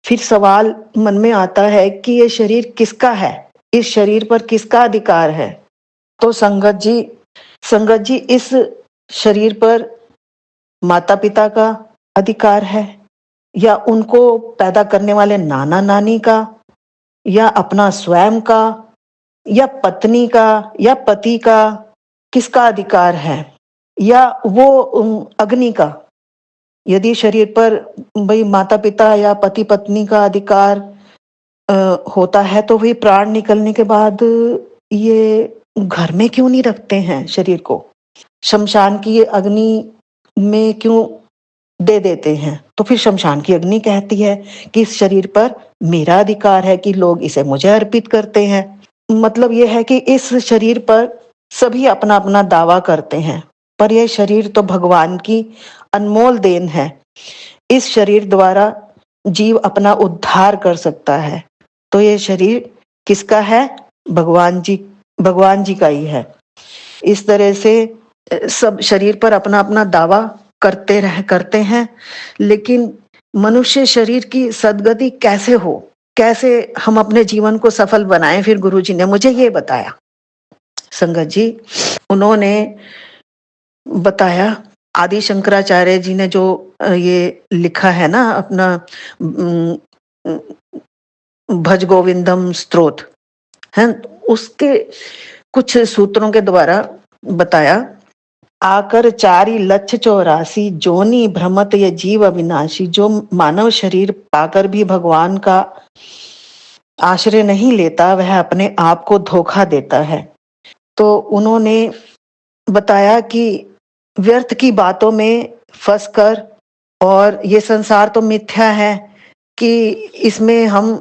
फिर सवाल मन में आता है कि ये शरीर किसका है, इस शरीर पर किसका अधिकार है? तो संगत जी, इस शरीर पर माता पिता का अधिकार है, या उनको पैदा करने वाले नाना नानी का, या अपना स्वयं का, या पत्नी का, या पति का? किसका अधिकार है? या वो अग्नि का? यदि शरीर पर भाई माता पिता या पति पत्नी का अधिकार होता है, तो वे प्राण निकलने के बाद ये घर में क्यों नहीं रखते हैं शरीर को? शमशान की अग्नि में क्यों दे देते हैं? तो फिर शमशान की अग्नि कहती है कि इस शरीर पर मेरा अधिकार है कि लोग इसे मुझे अर्पित करते हैं। मतलब यह है कि इस शरीर पर सभी अपना अपना दावा करते हैं, पर यह शरीर तो भगवान की अनमोल देन है। इस शरीर द्वारा जीव अपना उद्धार कर सकता है। तो ये शरीर किसका है? भगवान जी का ही है। इस तरह से सब शरीर पर अपना अपना दावा करते हैं, लेकिन मनुष्य शरीर की सदगति कैसे हो, कैसे हम अपने जीवन को सफल बनाएं, फिर गुरुजी ने मुझे ये बताया। संगत जी, उन्होंने बताया, आदि शंकराचार्य जी ने जो ये लिखा है ना अपना भज गोविंदम स्तोत्र है, उसके कुछ सूत्रों के द्वारा बताया, आकर 4,84,000 जोनी भ्रमत ये जीव अविनाशी। जो मानव शरीर पाकर भी भगवान का आश्रय नहीं लेता, वह अपने आप को धोखा देता है। तो उन्होंने बताया कि व्यर्थ की बातों में फंसकर, और ये संसार तो मिथ्या है कि इसमें हम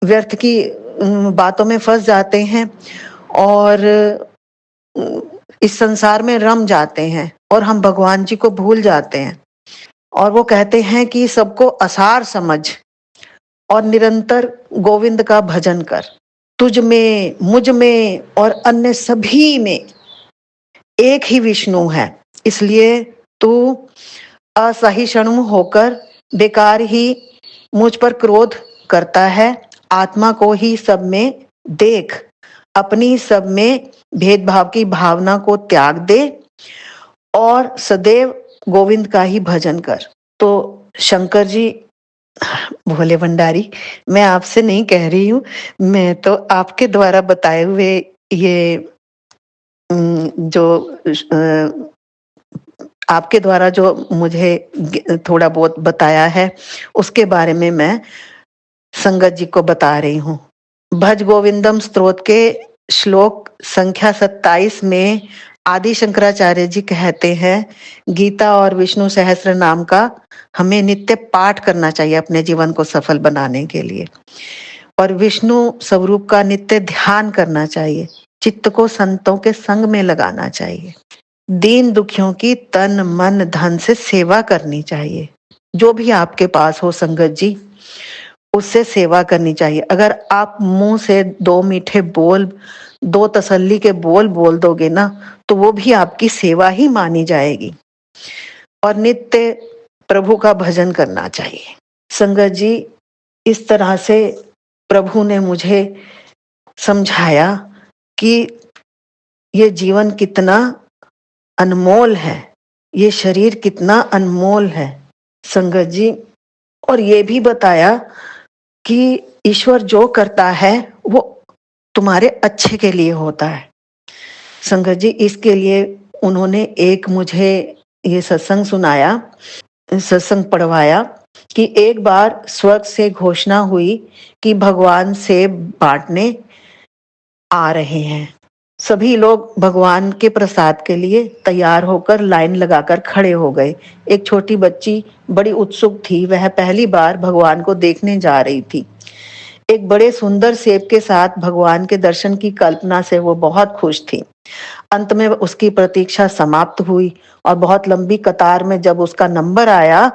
व्यर्थ की बातों में फंस जाते हैं और इस संसार में रम जाते हैं और हम भगवान जी को भूल जाते हैं। और वो कहते हैं कि सबको असार समझ और निरंतर गोविंद का भजन कर। तुझ में, मुझ में और अन्य सभी में एक ही विष्णु है, इसलिए तू असहिष्णु होकर बेकार ही मुझ पर क्रोध करता है। आत्मा को ही सब में देख, अपनी सब में भेदभाव की भावना को त्याग दे और सदैव गोविंद का ही भजन कर। तो शंकर जी भोले भंडारी, मैं आपसे नहीं कह रही हूँ, मैं तो आपके द्वारा बताए हुए ये जो आपके द्वारा जो मुझे थोड़ा बहुत बताया है, उसके बारे में मैं संगत जी को बता रही हूँ। भज गोविंदम स्तोत्र के श्लोक संख्या 27 में आदि शंकराचार्य जी कहते हैं, गीता और विष्णु सहस्त्र नाम का हमें नित्य पाठ करना चाहिए अपने जीवन को सफल बनाने के लिए, और विष्णु स्वरूप का नित्य ध्यान करना चाहिए। चित्त को संतों के संग में लगाना चाहिए। दीन दुखियों की तन मन धन से सेवा करनी चाहिए। जो भी आपके पास हो संगत जी, उससे सेवा करनी चाहिए। अगर आप मुंह से 2 मीठे बोल, 2 तसल्ली के बोल बोल दोगे ना, तो वो भी आपकी सेवा ही मानी जाएगी। और नित्य प्रभु का भजन करना चाहिए। संगत जी, इस तरह से प्रभु ने मुझे समझाया कि ये जीवन कितना अनमोल है, ये शरीर कितना अनमोल है संगत जी। और ये भी बताया कि ईश्वर जो करता है वो तुम्हारे अच्छे के लिए होता है संगत जी। इसके लिए उन्होंने एक मुझे ये सत्संग सुनाया, सत्संग पढ़वाया कि एक बार स्वर्ग से घोषणा हुई कि भगवान सेब बांटने आ रहे हैं। सभी लोग भगवान के प्रसाद के लिए तैयार होकर लाइन लगाकर खड़े हो गए। एक छोटी बच्ची बड़ी उत्सुक थी, वह पहली बार भगवान को देखने जा रही थी। एक बड़े सुंदर सेब के साथ भगवान के दर्शन की कल्पना से वो बहुत खुश थी। अंत में उसकी प्रतीक्षा समाप्त हुई और बहुत लंबी कतार में जब उसका नंबर आया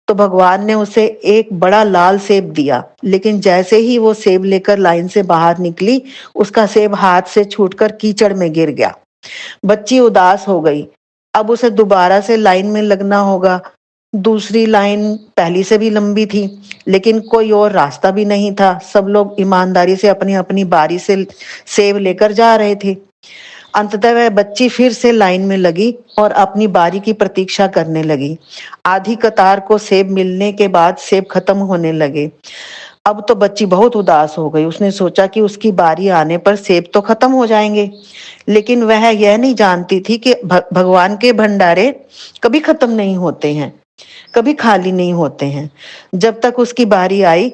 तो भगवान ने उसे एक बड़ा लाल सेब दिया, लेकिन जैसे ही वो सेब लेकर लाइन से बाहर निकली, उसका सेब हाथ से छूटकर कीचड़ में गिर गया। बच्ची उदास हो गई। अब उसे दोबारा से लाइन में लगना होगा। दूसरी लाइन पहली से भी लंबी थी, लेकिन कोई और रास्ता भी नहीं था। सब लोग ईमानदारी से अपनी अपनी बारी से सेब लेकर जा रहे थे। अंततः वह बच्ची फिर से लाइन में लगी और अपनी बारी की प्रतीक्षा करने लगी। आधी कतार को सेब मिलने के बाद सेब खत्म होने लगे। अब तो बच्ची बहुत उदास हो गई। उसने सोचा कि उसकी बारी आने पर सेब तो खत्म हो जाएंगे, लेकिन वह यह नहीं जानती थी कि भगवान के भंडारे कभी खत्म नहीं होते हैं, कभी खाली नहीं होते हैं। जब तक उसकी बारी आई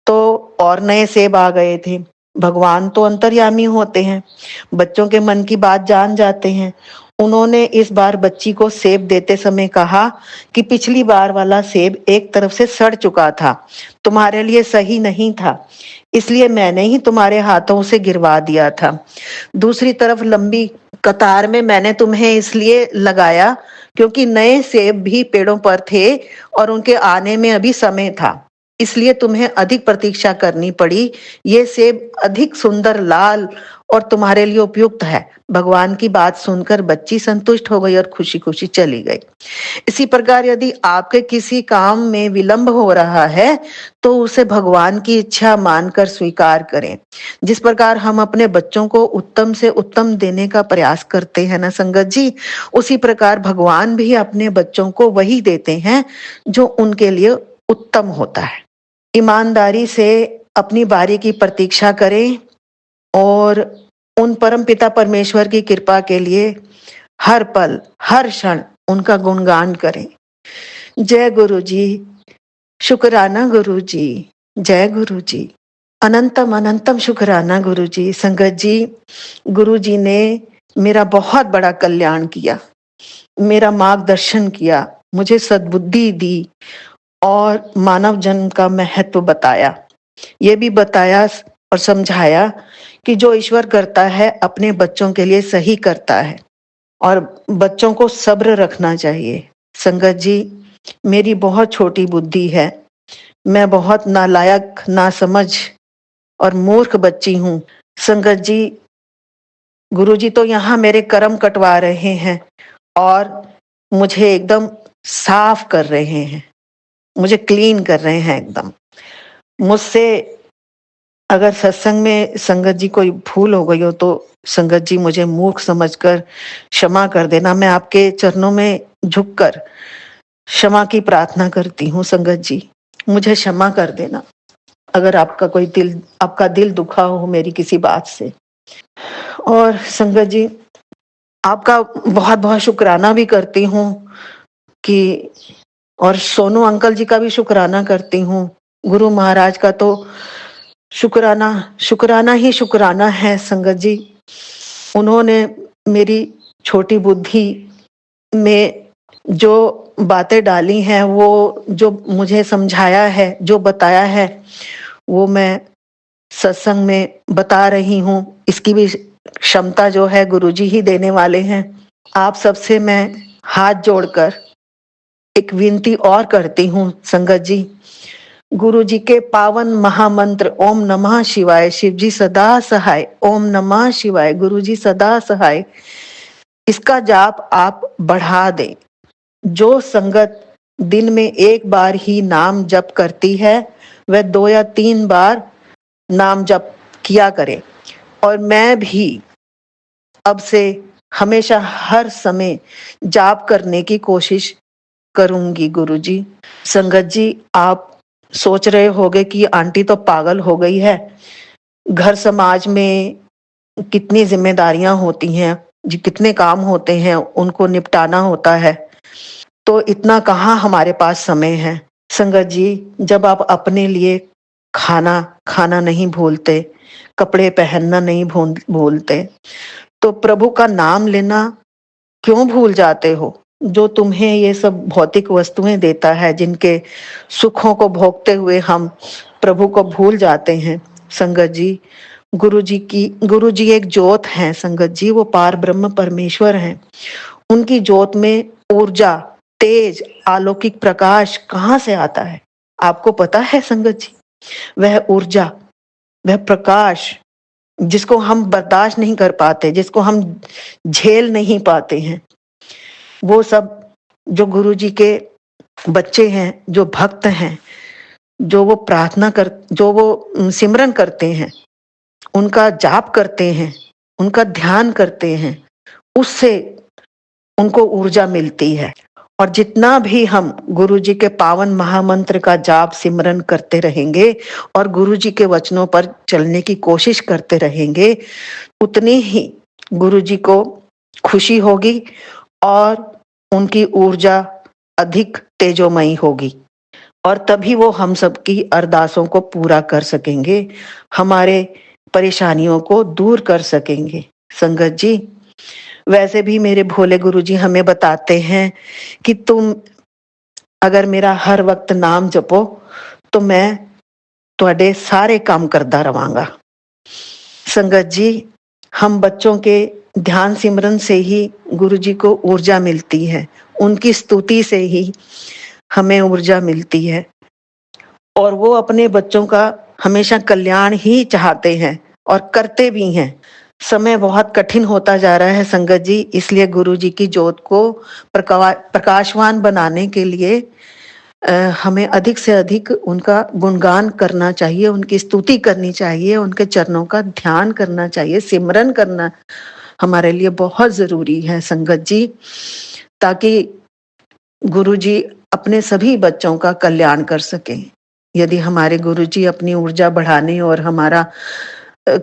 तो और नए सेब आ गए थे। भगवान तो अंतर्यामी होते हैं, बच्चों के मन की बात जान जाते हैं। उन्होंने इस बार बच्ची को सेब देते समय कहा कि पिछली बार वाला सेब एक तरफ से सड़ चुका था, तुम्हारे लिए सही नहीं था, इसलिए मैंने ही तुम्हारे हाथों से गिरवा दिया था। दूसरी तरफ लंबी कतार में मैंने तुम्हें इसलिए लगाया क्योंकि नए सेब भी पेड़ों पर थे और उनके आने में अभी समय था, इसलिए तुम्हें अधिक प्रतीक्षा करनी पड़ी। ये सेब अधिक सुंदर लाल और तुम्हारे लिए उपयुक्त है। भगवान की बात सुनकर बच्ची संतुष्ट हो गई और खुशी खुशी चली गई। इसी प्रकार यदि आपके किसी काम में विलंब हो रहा है तो उसे भगवान की इच्छा मानकर स्वीकार करें। जिस प्रकार हम अपने बच्चों को उत्तम से उत्तम देने का प्रयास करते हैं ना संगत जी, उसी प्रकार भगवान भी अपने बच्चों को वही देते हैं जो उनके लिए उत्तम होता है। ईमानदारी से अपनी बारी की प्रतीक्षा करें और उन परम पिता परमेश्वर की कृपा के लिए हर पल हर क्षण उनका गुणगान करें। जय गुरु जी, शुक्राना गुरु जी, जय गुरु जी, अनंतम अनंतम शुक्राना गुरु जी। संगत जी, गुरु जी ने मेरा बहुत बड़ा कल्याण किया, मेरा मार्गदर्शन किया, मुझे सद्बुद्धि दी और मानव जन्म का महत्व बताया। ये भी बताया और समझाया कि जो ईश्वर करता है अपने बच्चों के लिए सही करता है और बच्चों को सब्र रखना चाहिए। संगत जी, मेरी बहुत छोटी बुद्धि है, मैं बहुत नालायक, नासमझ और मूर्ख बच्ची हूँ। संगत जी, गुरुजी तो यहाँ मेरे कर्म कटवा रहे हैं और मुझे एकदम साफ कर रहे हैं, मुझे क्लीन कर रहे हैं एकदम। मुझसे अगर सत्संग में संगत जी कोई भूल हो गई हो तो संगत जी मुझे मूर्ख समझकर क्षमा कर देना। मैं आपके चरणों में झुककर क्षमा की प्रार्थना करती हूँ। संगत जी, मुझे क्षमा कर देना अगर आपका दिल दुखा हो मेरी किसी बात से। और संगत जी, आपका बहुत बहुत शुक्राना भी करती हूँ कि, और सोनू अंकल जी का भी शुक्राना करती हूँ। गुरु महाराज का तो शुक्राना ही शुक्राना है। संगत जी, उन्होंने मेरी छोटी बुद्धि में जो बातें डाली हैं, वो जो मुझे समझाया है, जो बताया है, वो मैं सत्संग में बता रही हूँ। इसकी भी क्षमता जो है गुरुजी ही देने वाले हैं। आप सबसे मैं हाथ जोड़कर एक विनती और करती हूँ संगत जी। गुरु जी के पावन महामंत्र ओम नमः शिवाय, शिव जी सदा सहाय, ओम नमः शिवाय, गुरु जी सदा सहाय, इसका जाप आप बढ़ा दें। जो संगत दिन में एक बार ही नाम जप करती है वह 2 या 3 बार नाम जप किया करे। और मैं भी अब से हमेशा हर समय जाप करने की कोशिश करूंगी। गुरुजी, संगत जी, आप सोच रहे होंगे कि आंटी तो पागल हो गई है, घर समाज में कितनी जिम्मेदारियां होती हैं, कितने काम होते हैं, उनको निपटाना होता है, तो इतना कहाँ हमारे पास समय है। संगत जी, जब आप अपने लिए खाना नहीं भूलते, कपड़े पहनना नहीं भूलते, तो प्रभु का नाम लेना क्यों भूल जाते हो? जो तुम्हें ये सब भौतिक वस्तुएं देता है, जिनके सुखों को भोगते हुए हम प्रभु को भूल जाते हैं। संगत जी, गुरु जी एक ज्योत है। संगत जी, वो पार ब्रह्म परमेश्वर हैं। उनकी ज्योत में ऊर्जा, तेज, अलौकिक प्रकाश कहाँ से आता है आपको पता है संगत जी? वह ऊर्जा, वह प्रकाश जिसको हम बर्दाश्त नहीं कर पाते, जिसको हम झेल नहीं पाते हैं, वो सब जो गुरु जी के बच्चे हैं, जो भक्त हैं, जो वो सिमरन करते हैं, उनका जाप करते हैं, उनका ध्यान करते हैं, उससे उनको ऊर्जा मिलती है। और जितना भी हम गुरु जी के पावन महामंत्र का जाप सिमरन करते रहेंगे और गुरु जी के वचनों पर चलने की कोशिश करते रहेंगे, उतनी ही गुरु जी को खुशी होगी और उनकी ऊर्जा अधिक तेजोमयी होगी और तभी वो हम सबकी अरदासों को पूरा कर सकेंगे, हमारे परेशानियों को दूर कर सकेंगे। संगत जी, वैसे भी मेरे भोले गुरुजी हमें बताते हैं कि तुम अगर मेरा हर वक्त नाम जपो तो मैं ਤੁਹਾਡੇ ਸਾਰੇ ਕੰਮ ਕਰਦਾ ਰਵਾਂਗਾ। संगत जी, हम बच्चों के ध्यान सिमरन से ही गुरु जी को ऊर्जा मिलती है, उनकी स्तुति से ही हमें ऊर्जा मिलती है और वो अपने बच्चों का हमेशा कल्याण ही चाहते हैं और करते भी हैं। समय बहुत कठिन होता जा रहा है संगत जी, इसलिए गुरु जी की ज्योत को प्रकाशवान बनाने के लिए हमें अधिक से अधिक उनका गुणगान करना चाहिए, उनकी स्तुति करनी चाहिए, उनके चरणों का ध्यान करना चाहिए, सिमरन करना हमारे लिए बहुत जरूरी है संगत जी, ताकि गुरु जी अपने सभी बच्चों का कल्याण कर सके। यदि हमारे गुरु जी अपनी ऊर्जा बढ़ाने और हमारा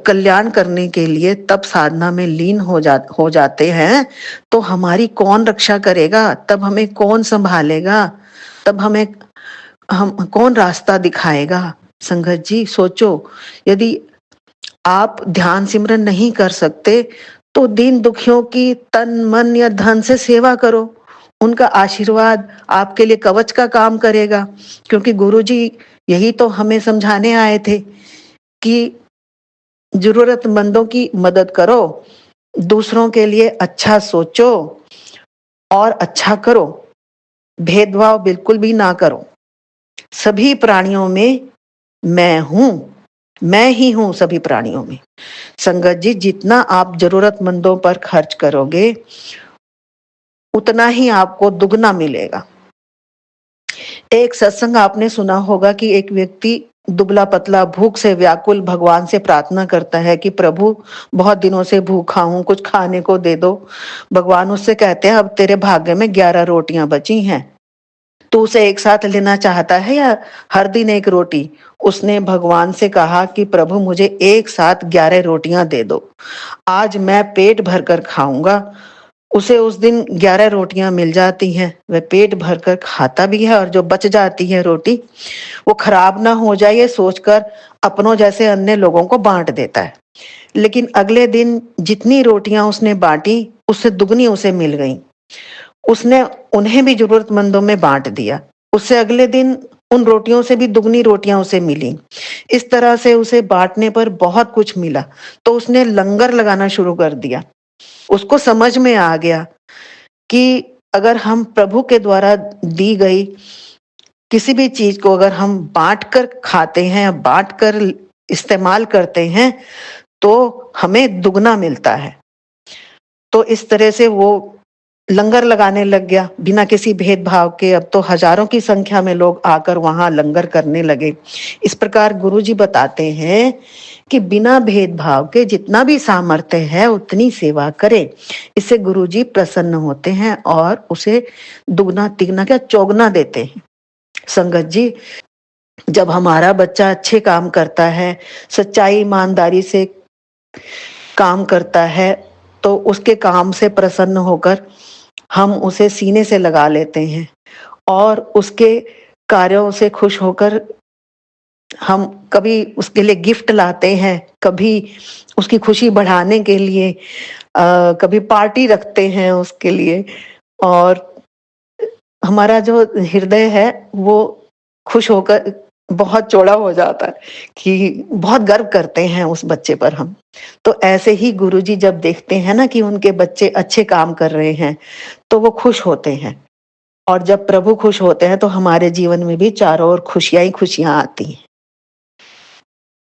कल्याण करने के लिए तब साधना में लीन हो जाते हैं, तो हमारी कौन रक्षा करेगा, तब हमें कौन संभालेगा, तब हम कौन रास्ता दिखाएगा। संगत जी सोचो, यदि आप ध्यान सिमरन नहीं कर सकते तो दीन दुखियों की तन मन या धन से सेवा करो, उनका आशीर्वाद आपके लिए कवच का काम करेगा। क्योंकि गुरु जी यही तो हमें समझाने आए थे कि जरूरतमंदों की मदद करो, दूसरों के लिए अच्छा सोचो और अच्छा करो, भेदभाव बिल्कुल भी ना करो। सभी प्राणियों में मैं हूं, मैं ही हूं सभी प्राणियों में। संगत जी, जितना आप जरूरतमंदों पर खर्च करोगे उतना ही आपको दुगना मिलेगा। एक सत्संग आपने सुना होगा कि एक व्यक्ति दुबला पतला भूख से व्याकुल भगवान से प्रार्थना करता है कि प्रभु बहुत दिनों से भूखा हूं, कुछ खाने को दे दो। भगवान उससे कहते हैं अब तेरे भाग्य में 11 रोटियां बची हैं, तू उसे एक साथ लेना चाहता है या हर दिन एक रोटी? उसने भगवान से कहा कि प्रभु मुझे एक साथ 11 रोटियां दे दो, आज मैं पेट भरकर खाऊंगा। उसे उस दिन 11 रोटियां मिल जाती हैं, वह पेट भरकर खाता भी है और जो बच जाती है रोटी वो खराब ना हो जाए ये सोचकर अपनों जैसे अन्य लोगों को बांट देता है। लेकिन अगले दिन जितनी रोटियां उसने बांटी उससे दुगनी उसे मिल गई, उसने उन्हें भी जरूरतमंदों में बांट दिया, उससे अगले दिन उन रोटियों से भी दुगनी रोटियां उसे मिली। इस तरह से उसे बांटने पर बहुत कुछ मिला, तो उसने लंगर लगाना शुरू कर दिया। उसको समझ में आ गया कि अगर हम प्रभु के द्वारा दी गई किसी भी चीज को अगर हम बांट कर खाते हैं, बांट कर इस्तेमाल करते हैं तो हमें दुगना मिलता है। तो इस तरह से वो लंगर लगाने लग गया बिना किसी भेदभाव के। अब तो हजारों की संख्या में लोग आकर वहां लंगर करने लगे। इस प्रकार गुरु जी बताते हैं कि बिना भेदभाव के जितना भी सामर्थ्य है उतनी सेवा करें, इससे गुरु जी प्रसन्न होते हैं और उसे दुगना तिगना क्या चौगना देते हैं। संगत जी, जब हमारा बच्चा अच्छे काम करता है, सच्चाई ईमानदारी से काम करता है, तो उसके काम से प्रसन्न होकर हम उसे सीने से लगा लेते हैं और उसके कार्यों से खुश होकर हम कभी उसके लिए गिफ्ट लाते हैं, कभी उसकी खुशी बढ़ाने के लिए कभी पार्टी रखते हैं उसके लिए, और हमारा जो हृदय है वो खुश होकर बहुत चौड़ा हो जाता है कि बहुत गर्व करते हैं उस बच्चे पर हम। तो ऐसे ही गुरुजी जब देखते हैं ना कि उनके बच्चे अच्छे काम कर रहे हैं तो वो खुश होते हैं, और जब प्रभु खुश होते हैं तो हमारे जीवन में भी चारों ओर खुशियां ही खुशियां आती हैं।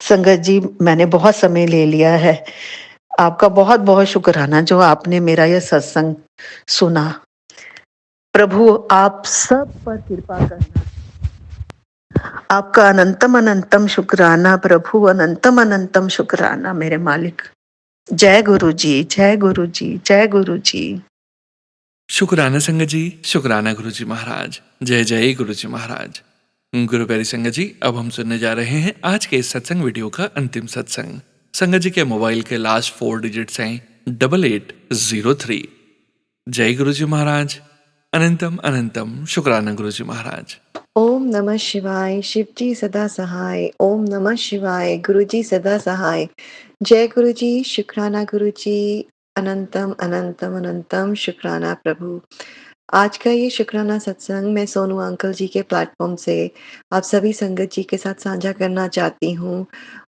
संगत जी, मैंने बहुत समय ले लिया है, आपका बहुत बहुत शुक्राना जो आपने मेरा यह सत्संग सुना। प्रभु आप सब पर कृपा करना, आपका अनंतम अनंतम शुक्राना प्रभु, अनंतम अनंतम शुक्राना मेरे मालिक। जय गुरु जी, जय गुरु जी, जय गुरु जी। शुक्राना संगत जी, शुक्राना गुरु जी महाराज। जय जय गुरु जी महाराज। गुरु प्यारी संगत जी, अब हम सुनने जा रहे हैं आज के इस सत्संग वीडियो का अंतिम सत्संग। संगत जी के मोबाइल के लास्ट 4 डिजिट्स हैं 8803। जय गुरु जी महाराज। अनंतम अनंतम शुक्राना गुरु जी महाराज। ओम नमः शिवाय, शिव जी सदा सहाय। ओम नमः शिवाय, गुरु जी सदा सहाय। जय गुरु जी, शुक्राना गुरु जी, अनंतम अनंतम अनंतम शुक्राना प्रभु। आज का ये शुक्राना सत्संग मैं सोनू अंकल जी के प्लेटफ़ॉर्म से आप सभी संगत जी के साथ साझा करना चाहती हूँ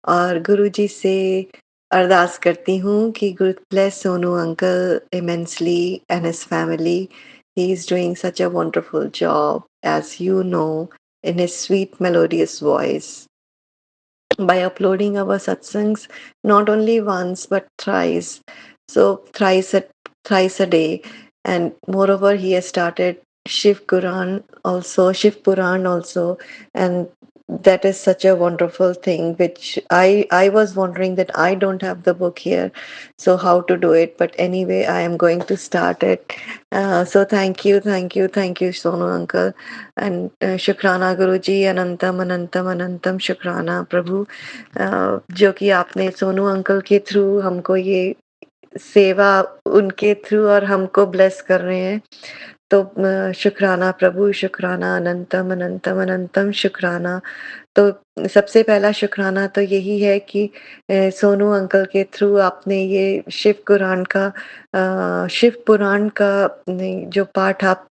और गुरु जी से अरदास करती हूँ कि good bless Sonu uncle immensely and his family. He is doing such a wonderful job, as you know, in his sweet melodious voice. By uploading our satsangs not only once but thrice, so thrice a day, and moreover he has started Shiv Puran also, and that is such a wonderful thing, which I was wondering that I don't have the book here, so how to do it. But anyway, I am going to start it. So thank you Sonu uncle, and शुक्राना गुरु जी, अनंतम अनंतम अनंतम शुक्राना प्रभु, जो कि आपने Sonu uncle के through हमको ये सेवा, उनके थ्रू और हमको ब्लेस कर रहे हैं। तो शुक्राना प्रभु, शुक्राना अनंतम अनंतम अनंतम शुक्राना। तो सबसे पहला शुक्राना तो यही है कि सोनू अंकल के थ्रू आपने ये शिव पुराण का जो पाठ आप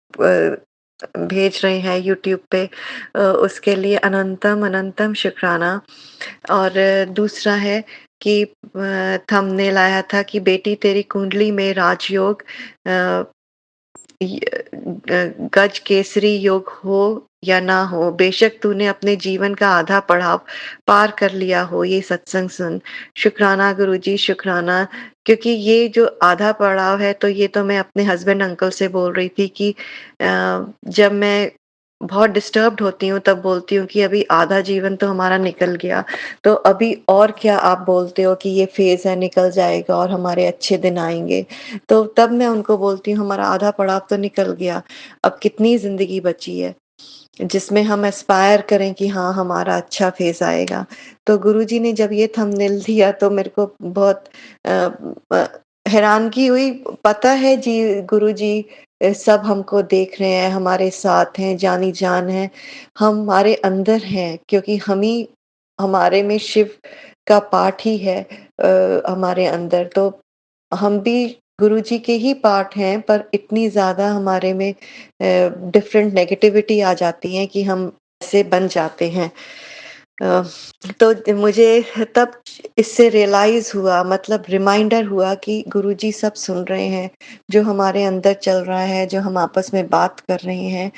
भेज रहे हैं यूट्यूब पे, उसके लिए अनंतम अनंतम शुक्राना। और दूसरा है कि थंबनेल आया था कि बेटी तेरी कुंडली में राजयोग गज केसरी योग हो या ना हो, बेशक तूने अपने जीवन का आधा पड़ाव पार कर लिया हो ये सत्संग सुन। शुक्राना गुरुजी, शुक्राना। क्योंकि ये जो आधा पड़ाव है, तो ये तो मैं अपने हस्बैंड अंकल से बोल रही थी कि जब मैं बहुत डिस्टर्ब्ड होती हूँ तब बोलती हूँ कि अभी आधा जीवन तो हमारा निकल गया, तो अभी और क्या आप बोलते हो कि ये फेज़ है, निकल जाएगा और हमारे अच्छे दिन आएँगे। तो तब मैं उनको बोलती हूँ हमारा आधा पड़ाव तो निकल गया, अब कितनी ज़िंदगी बची है, जिसमें हम एस्पायर करें कि हाँ, हमारा अच्छा फ़ेज़ आएगा। तो गुरुजी ने जब ये थंबनेल दिया तो मेरे को बहुत अ हैरानगी हुई। पता है जी, गुरुजी सब हमको देख रहे हैं, हमारे साथ हैं, जानी-जान हैं, हमारे अंदर हैं, क्योंकि हमारे में शिव का पाठ ही है हमारे अंदर। तो हम भी गुरुजी के ही पार्ट हैं, पर इतनी ज़्यादा हमारे में डिफरेंट नेगेटिविटी आ जाती है कि हम ऐसे बन जाते हैं। अ, तो मुझे तब इससे रियलाइज़ हुआ, मतलब रिमाइंडर हुआ कि गुरुजी सब सुन रहे हैं, जो हमारे अंदर चल रहा है, जो हम आपस में बात कर रहे हैं।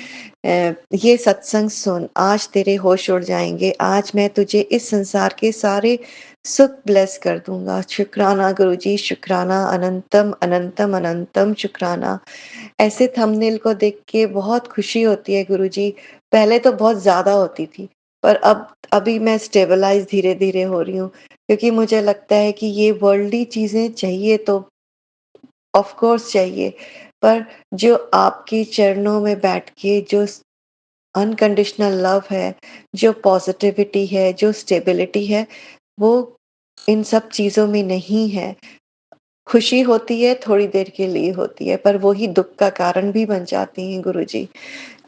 ये सत्संग सुन, आज तेरे होश उड़ जाएँगे, आज मैं तुझे इस संसार के सारे सुख ब्लेस कर दूँगा। शुक्राना गुरुजी, शुक्राना, अनंतम, अनंतम, अनंतम शुक्राना। ऐसे थंबनेल को देख के बहुत खुशी होती है गुरुजी, पहले तो बहुत ज़्यादा होती थी, पर अभी मैं स्टेबलाइज़ धीरे-धीरे हो रही हूँ, क्योंकि मुझे लगता है कि ये वर्ल्डली चीज़ें चाहिए तो ऑफ़ कोर्स चाहिए, पर जो आपके चरणों में बैठ के जो अनकंडीशनल लव है, जो पॉज़िटिविटी है, जो स्टेबिलिटी है, वो इन सब चीज़ों में नहीं है। खुशी होती है, थोड़ी देर के लिए होती है, पर वो ही दुःख का कारण भी बन जाती हैं गुरुजी।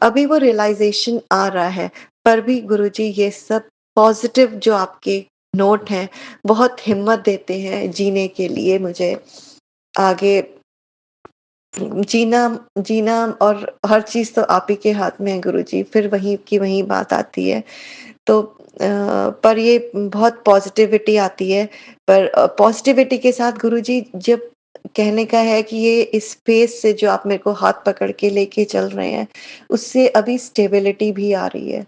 अभी वो रियलाइज़ेशन आ रहा है, पर भी गुरुजी ये सब पॉज़िटिव जो आपके नोट हैं, बहुत हिम्मत देते हैं जीने के लिए मुझे। आगे जीना जीना और हर चीज़ तो आप ही के हाथ में है गुरुजी, फिर वहीं की वहीं बात आती है। तो पर ये बहुत पॉज़िटिविटी आती है, पर पॉज़िटिविटी के साथ गुरुजी जब कहने का है कि ये इस फ़ेज़ से जो आप मेरे को हाथ पकड़ के लेके चल रहे हैं, उससे अभी स्टेबिलिटी भी आ रही है।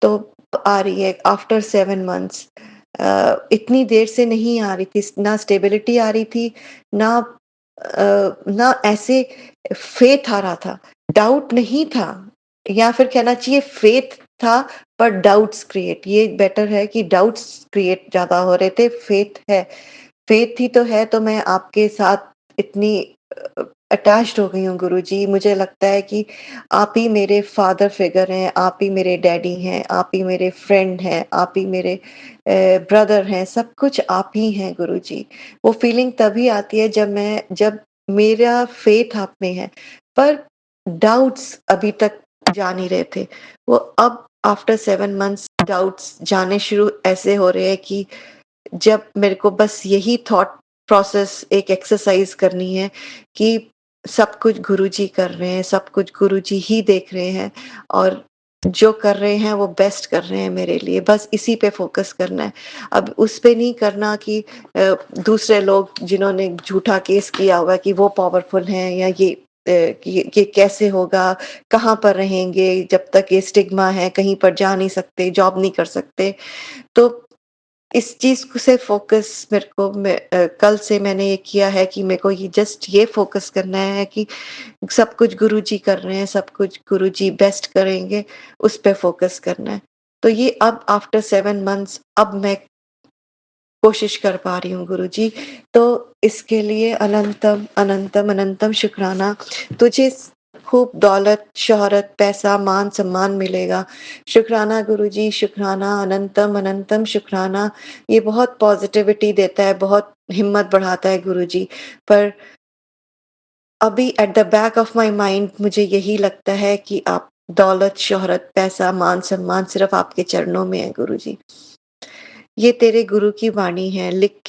तो आ रही है आफ्टर 7 मंथ्स। इतनी देर से नहीं आ रही थी, ना स्टेबिलिटी आ रही थी, ना ना ऐसे फ़ेथ आ रहा था, डाउट नहीं था, या फिर कहना चाहिए फ़ेथ था, पर डाउट्स क्रिएट, ये बेटर है कि डाउट्स क्रिएट ज़्यादा हो रहे थे, फ़ेथ है। फ़ेथ ही तो है, तो मैं आपके साथ इतनी अटैच्ड हो गई हूँ गुरुजी। मुझे लगता है कि आप ही मेरे फ़ादर फ़िगर हैं, आप ही मेरे डैडी हैं, आप ही मेरे फ्रेंड हैं, आप ही मेरे ब्रदर हैं, सब कुछ आप ही हैं गुरुजी। वो फ़ीलिंग तभी आती है जब मेरा फ़ेथ आप में है, पर डाउट्स अभी तक जा नहीं रहे थे। वो अब आफ्टर 7 मंथ्स डाउट्स जाने शुरू ऐसे हो रहे हैं कि जब मेरे को बस यही थॉट प्रोसेस एक एक्सरसाइज़ करनी है कि सब कुछ गुरुजी कर रहे हैं, सब कुछ गुरुजी ही देख रहे हैं और जो कर रहे हैं वो बेस्ट कर रहे हैं मेरे लिए, बस इसी पे फ़ोकस करना है। अब उस पे नहीं करना कि दूसरे लोग जिन्होंने झूठा केस किया हुआ है कि वो पावरफुल हैं या कि ये कैसे होगा, कहाँ पर रहेंगे, जब तक ये स्टिग्मा है, कहीं पर जा नहीं सकते, जॉब नहीं कर सकते। तो इस चीज़ को से फ़ोकस कल से मैंने ये किया है कि मेरे को ये जस्ट ये फ़ोकस करना है कि सब कुछ गुरुजी कर रहे हैं, सब कुछ गुरुजी बेस्ट करेंगे, उस पे फ़ोकस करना है। तो ये अब आफ्टर 7 मंथ्स अब मैं कोशिश कर पा रही हूँ गुरुजी। तो इसके लिए अनंतम, अनंतम, अनंतम शुक्राना। तुझे खूब दौलत, शोहरत, पैसा, मान-सम्मान मिलेगा। शुक्राना गुरुजी, शुक्राना, अनंतम, अनंतम शुक्राना। ये बहुत पॉज़िटिविटी देता है, बहुत हिम्मत बढ़ाता है गुरुजी। पर अभी at the back of my mind मुझे यही लगता है कि आप दौलत, शोहरत, पैसा, मान-सम्मान सिर्फ़ आपके चरणों में है गुरुजी। ये तेरे गुरु की वाणी है, लिख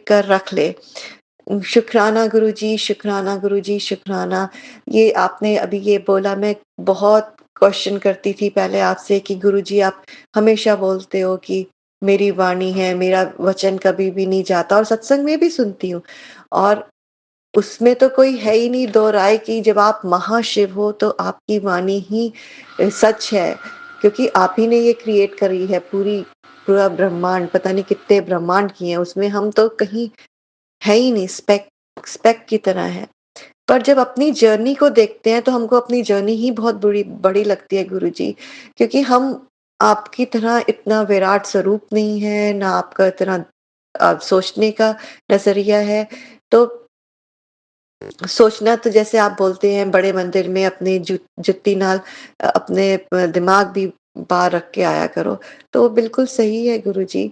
कर रख ले। शुक्राना गुरुजी, शुक्राना गुरुजी, शुक्राना। ये आपने अभी ये बोला, मैं बहुत क्वेश्चन करती थी पहले आपसे कि गुरुजी आप हमेशा बोलते हो कि मेरी वाणी है, मेरा वचन कभी भी नहीं जाता और सत्संग में भी सुनती हूँ और उसमें तो कोई है ही नहीं दो राय कि जब आप महाशिव हो तो आपकी वाणी ही सच है, क्योंकि आप ही ने ये क्रिएट करी है पूरा ब्रह्मांड, पता नहीं कितने ब्रह्मांड किए हैं, उसमें हम तो कहीं है ही नहीं, स्पेक की तरह है। पर जब अपनी जर्नी को देखते हैं तो हमको अपनी जर्नी ही बहुत बड़ी बड़ी लगती है गुरुजी, क्योंकि हम आपकी तरह इतना विराट स्वरूप नहीं है, ना आपका इतना सोचने का नज़रिया है। तो सोचना तो जैसे आप बोलते हैं बड़े मंदिर में अपनी जुत्ती नाल अपने दिमाग भी बाहर रख के आया करो, तो बिल्कुल सही है गुरुजी।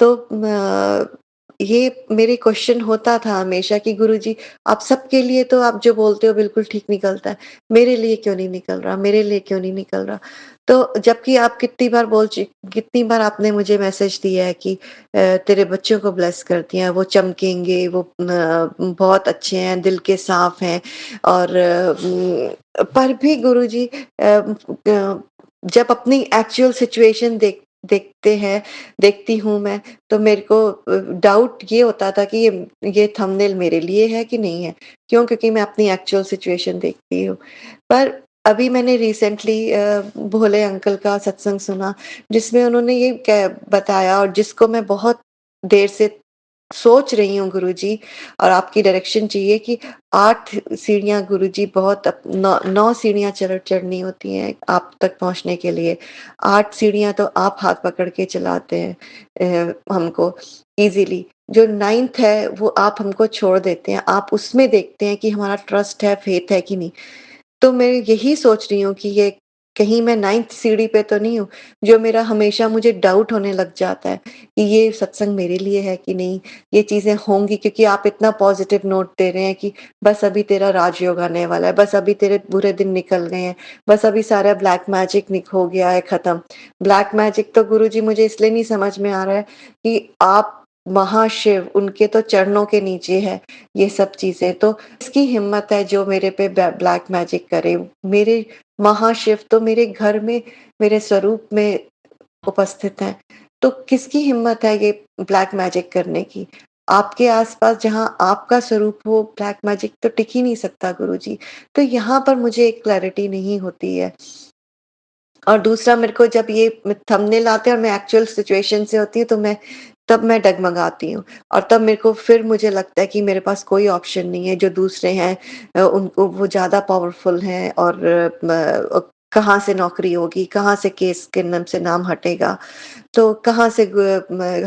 तो ये मेरे क्वेश्चन होता था हमेशा कि गुरुजी आप सबके लिए तो आप जो बोलते हो बिल्कुल ठीक निकलता है, मेरे लिए क्यों नहीं निकल रहा, मेरे लिए क्यों नहीं निकल रहा? तो जबकि आप कितनी बार आपने मुझे मैसेज दिया है कि तेरे बच्चों को ब्लेस करती हैं, वो चमकेंगे, वो बहुत अच्छे हैं, दिल के साफ हैं और पर भी गुरुजी जब अपनी एक्चुअल सिचुएशन देखती हूँ मैं, तो मेरे को डाउट ये होता था कि ये थंबनेल मेरे लिए है कि नहीं है। क्यों? क्योंकि मैं अपनी एक्चुअल सिचुएशन देखती हूँ। पर अभी मैंने रिसेंटली भोले अंकल का सत्संग सुना, जिसमें उन्होंने ये बताया और जिसको मैं बहुत देर से सोच रही हूँ गुरुजी, और आपकी डायरेक्शन चाहिए कि 8 सीढ़ियाँ गुरुजी बहुत 9 सीढ़ियाँ चढ़नी होती हैं आप तक पहुँचने के लिए। 8 सीढ़ियाँ तो आप हाथ पकड़ के चलाते हैं हमको ईज़िली। जो 9th है वो आप हमको छोड़ देते हैं। आप उसमें देखते हैं कि हमारा ट्रस्ट है, फ़ेथ है कि नहीं। तो मैं यही सोच रही हूँ कि ये कहीं मैं 9th सीढ़ी पे तो नहीं हूँ, जो मेरा हमेशा मुझे डाउट होने लग जाता है कि ये सत्संग मेरे लिए है कि नहीं, ये चीज़ें होंगी, क्योंकि आप इतना पॉज़िटिव नोट दे रहे हैं कि बस अभी तेरा राजयोग आने वाला है, बस अभी तेरे बुरे दिन निकल गए हैं, बस अभी सारा ब्लैक मैजिक हो गया है खत्म। ब्लैक मैजिक तो गुरुजी मुझे इसलिए नहीं समझ में आ रहा है कि आप महाशिव, उनके तो चरणों के नीचे है ये सब चीज़ें, तो किसकी हिम्मत है जो मेरे पे ब्लैक मैजिक करे? मेरे महाशिव तो मेरे घर में, मेरे स्वरूप में उपस्थित हैं, तो किसकी हिम्मत है ये ब्लैक मैजिक करने की? आपके आस-पास जहाँ आपका स्वरूप हो, ब्लैक मैजिक तो टिक ही नहीं सकता गुरुजी। तो यहाँ पर मुझे एक क्लैरिटी नहीं होती है। और दूसरा, मेरे को जब ये थंबनेल आते हैं और मैं एक्चुअल सिचुएशन से होती हूँ, तो तब मैं डगमगाती हूँ और तब मेरे को फिर मुझे लगता है कि मेरे पास कोई ऑप्शन नहीं है, जो दूसरे हैं उनको वो ज़्यादा पावरफुल हैं और कहाँ से नौकरी होगी, कहाँ से केस के नाम से नाम हटेगा, तो कहाँ से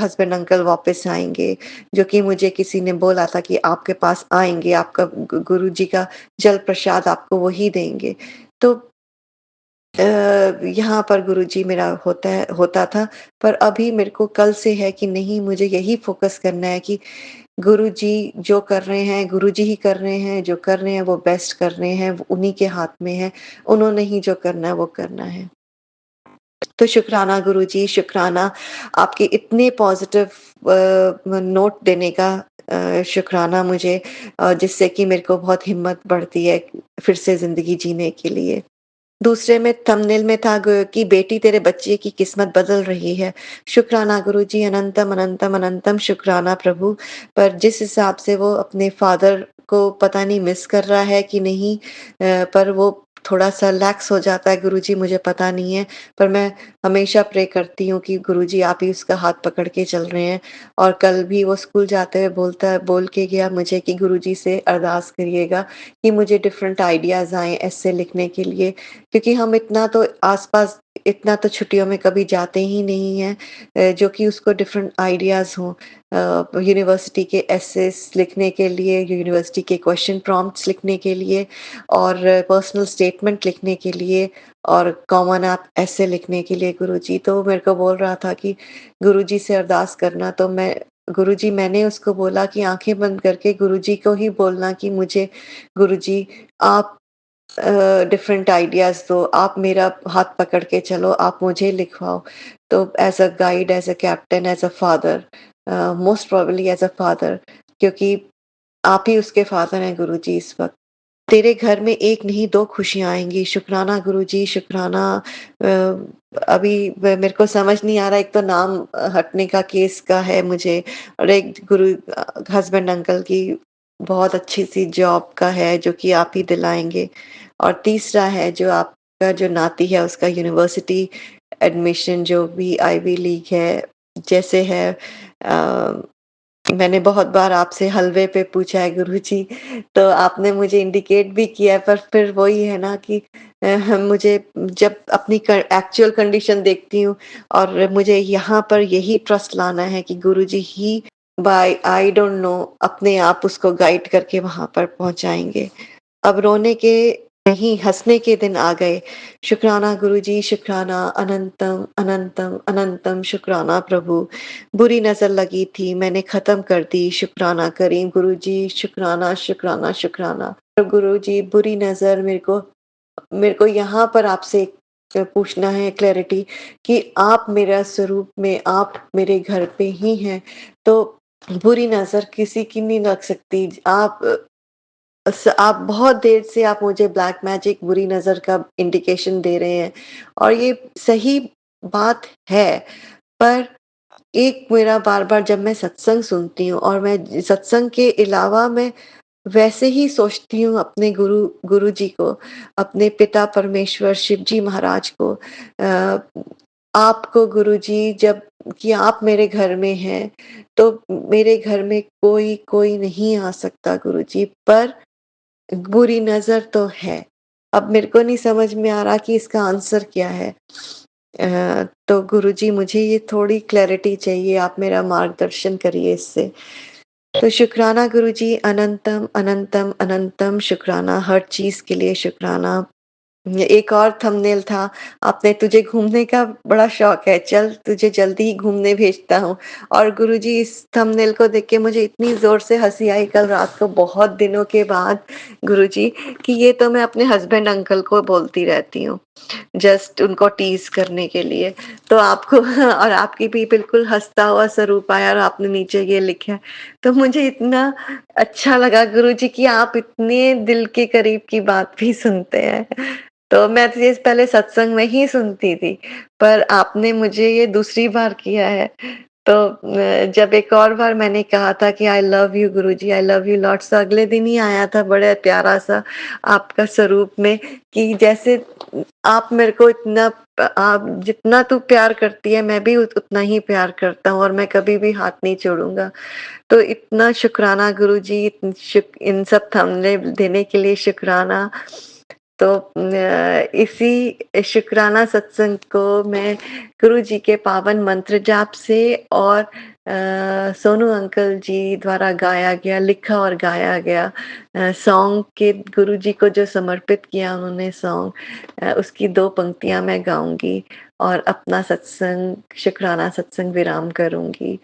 हस्बैंड अंकल वापस आएँगे, जो कि मुझे किसी ने बोला था कि आपके पास आएँगे, आपका गुरुजी का जल प्रसाद आपको वो ही देंगे। तो यहाँ पर गुरुजी मेरा होता था, पर अभी मेरे को कल से है कि नहीं, मुझे यही फ़ोकस करना है कि गुरुजी जो कर रहे हैं, गुरुजी ही कर रहे हैं, जो कर रहे हैं वो बेस्ट कर रहे हैं, वो उन्हीं के हाथ में है, उन्होंने ही जो करना है वो करना है। तो शुक्राना गुरुजी, शुक्राना आपके इतने पॉज़िटिव नोट देने का, शुकराना मुझे जिससे कि मेरे को बहुत हिम्मत बढ़ती है फिर से ज़िंदगी जीने के लिए। दूसरे में थंबनेल में था कि बेटी तेरे बच्चे की किस्मत बदल रही है। शुक्राना गुरुजी अनंतम, अनंतम, अनंतम शुक्राना प्रभु। पर जिस हिसाब से वो अपने फादर को पता नहीं मिस कर रहा है कि नहीं पर वो थोड़ा-सा लैक्स हो जाता है गुरुजी मुझे पता नहीं है। पर मैं हमेशा प्रे करती हूँ कि गुरुजी आप ही उसका हाथ पकड़ के चल रहे हैं और कल भी वो स्कूल जाते हुए बोल के गया मुझे कि गुरुजी से अरदास करिएगा कि मुझे डिफरेंट आइडियाज़ आएँ एस्से लिखने के लिए क्योंकि हम इतना तो छुट्टियों में कभी जाते ही नहीं हैं जो कि उसको डिफरेंट आइडियाज़ हों यूनिवर्सिटी के एसेस लिखने के लिए, यूनिवर्सिटी के क्वेश्चन प्रॉम्प्ट्स लिखने के लिए और पर्सनल स्टेटमेंट लिखने के लिए और कॉमन ऐप एसे लिखने के लिए गुरुजी। तो वो मेरे को बोल रहा था कि गुरुजी से अरदास करना तो गुरुजी मैंने उसको बोला कि आँखें बंद करके गुरुजी को ही बोलना कि मुझे गुरुजी आप डिफरेंट आइडियाज़ दो, आप मेरा हाथ पकड़ के चलो, आप मुझे लिखवाओ। तो as a guide, as a captain, as a father most probably as a father क्योंकि आप ही उसके फादर हैं गुरुजी इस वक़्त। तेरे घर में एक नहीं 2 खुशियाँ आएँगी, शुक्राना गुरुजी, शुक्राना अभी मेरे को समझ नहीं आ रहा एक तो नाम हटने का केस का है मुझे और एक हस्बैंड अंकल की बहुत अच्छी-सी जॉब का है जो कि आप ही दिलाएँगे और तीसरा है जो आपका जो नाती है उसका यूनिवर्सिटी एडमिशन जो भी आइवी लीग है, जैसे है अ मैंने बहुत बार आपसे हलवे पे पूछा है गुरुजी, तो आपने मुझे इंडिकेट भी किया है पर फिर वही है ना कि मुझे जब अपनी एक्चुअल कंडीशन देखती हूँ और मुझे यहाँ पर यही ट्रस्ट लाना है कि गुरुजी ही बाय आई डोंट नो अपने आप उसको गाइड करके वहाँ पर पहुँचाएँगे। अब रोने के नहीं, हँसने के दिन आ गए। शुक्राना गुरुजी, शुक्राना अनंतम, अनंतम, अनंतम शुक्राना प्रभु। बुरी नज़र लगी थी, मैंने ख़त्म कर दी, शुक्राना करीम गुरुजी, शुक्राना, शुक्राना, शुक्राना। तो गुरुजी बुरी नज़र मेरे को यहाँ पर आपसे पूछना है क्लैरिटी कि आप मेरा स्वरूप में आप मेरे घर पे ही हैं, तो बुरी नज़र किसी की नहीं लग सकती। आप बहुत देर से आप मुझे ब्लैक मैजिक बुरी नज़र का इंडिकेशन दे रहे हैं और ये सही बात है, पर एक मेरा बार-बार जब मैं सत्संग सुनती हूँ और मैं सत्संग के अलावा मैं वैसे ही सोचती हूँ अपने गुरुजी को, अपने पिता परमेश्वर शिव जी महाराज को आपको गुरुजी जब कि आप मेरे घर में हैं, तो मेरे घर में कोई नहीं आ सकता गुरुजी पर बुरी नज़र तो है। अब मेरे को नहीं समझ में आ रहा कि इसका आंसर क्या है? तो गुरुजी मुझे ये थोड़ी क्लैरिटी चाहिए, आप मेरा मार्गदर्शन करिए इससे। तो शुक्राना गुरुजी अनंतम, अनंतम, अनंतम शुक्राना हर चीज़ के लिए शुक्राना। एक और थंबनेल था, आपने तुझे घूमने का बड़ा शौक है, चल तुझे जल्दी ही घूमने भेजता हूँ और गुरुजी इस थंबनेल को देख के मुझे इतनी ज़ोर से हँसी आई कल रात को बहुत दिनों के बाद गुरुजी कि ये तो मैं अपने हस्बैंड अंकल को बोलती रहती हूँ, जस्ट उनको टीज़ करने के लिए। तो आपको और आपकी भी बिल्कुल हँसता हुआ स्वरूप आया और आपने नीचे ये लिखा है। तो मुझे इतना अच्छा लगा गुरुजी कि आप इतने दिल के करीब की बात भी सुनते हैं। तो मैं तो ये पहले सत्संग में ही सुनती थी, पर आपने मुझे ये दूसरी बार किया है। तो जब एक और बार मैंने कहा था कि I love you Guruji, I love you lots तो अगले दिन ही आया था बड़ा प्यारा-सा आपका स्वरूप में कि जैसे आप मेरे को आप जितना तू प्यार करती है, मैं भी उतना ही प्यार करता हूँ और मैं कभी भी हाथ नहीं छोड़ूँगा। तो इतना शुक्राना गुरुजी, इन सब थंबनेल देने के लिए शुक्राना। तो इसी शुक्राना सत्संग को मैं गुरुजी के पावन मंत्र जाप से और सोनू अंकल जी द्वारा गाया गया, लिखा और गाया गया सॉन्ग के गुरुजी को जो समर्पित किया उन्होंने सॉन्ग उसकी 2 पंक्तियाँ मैं गाऊँगी और अपना सत्संग शुक्राना सत्संग विराम करूँगी।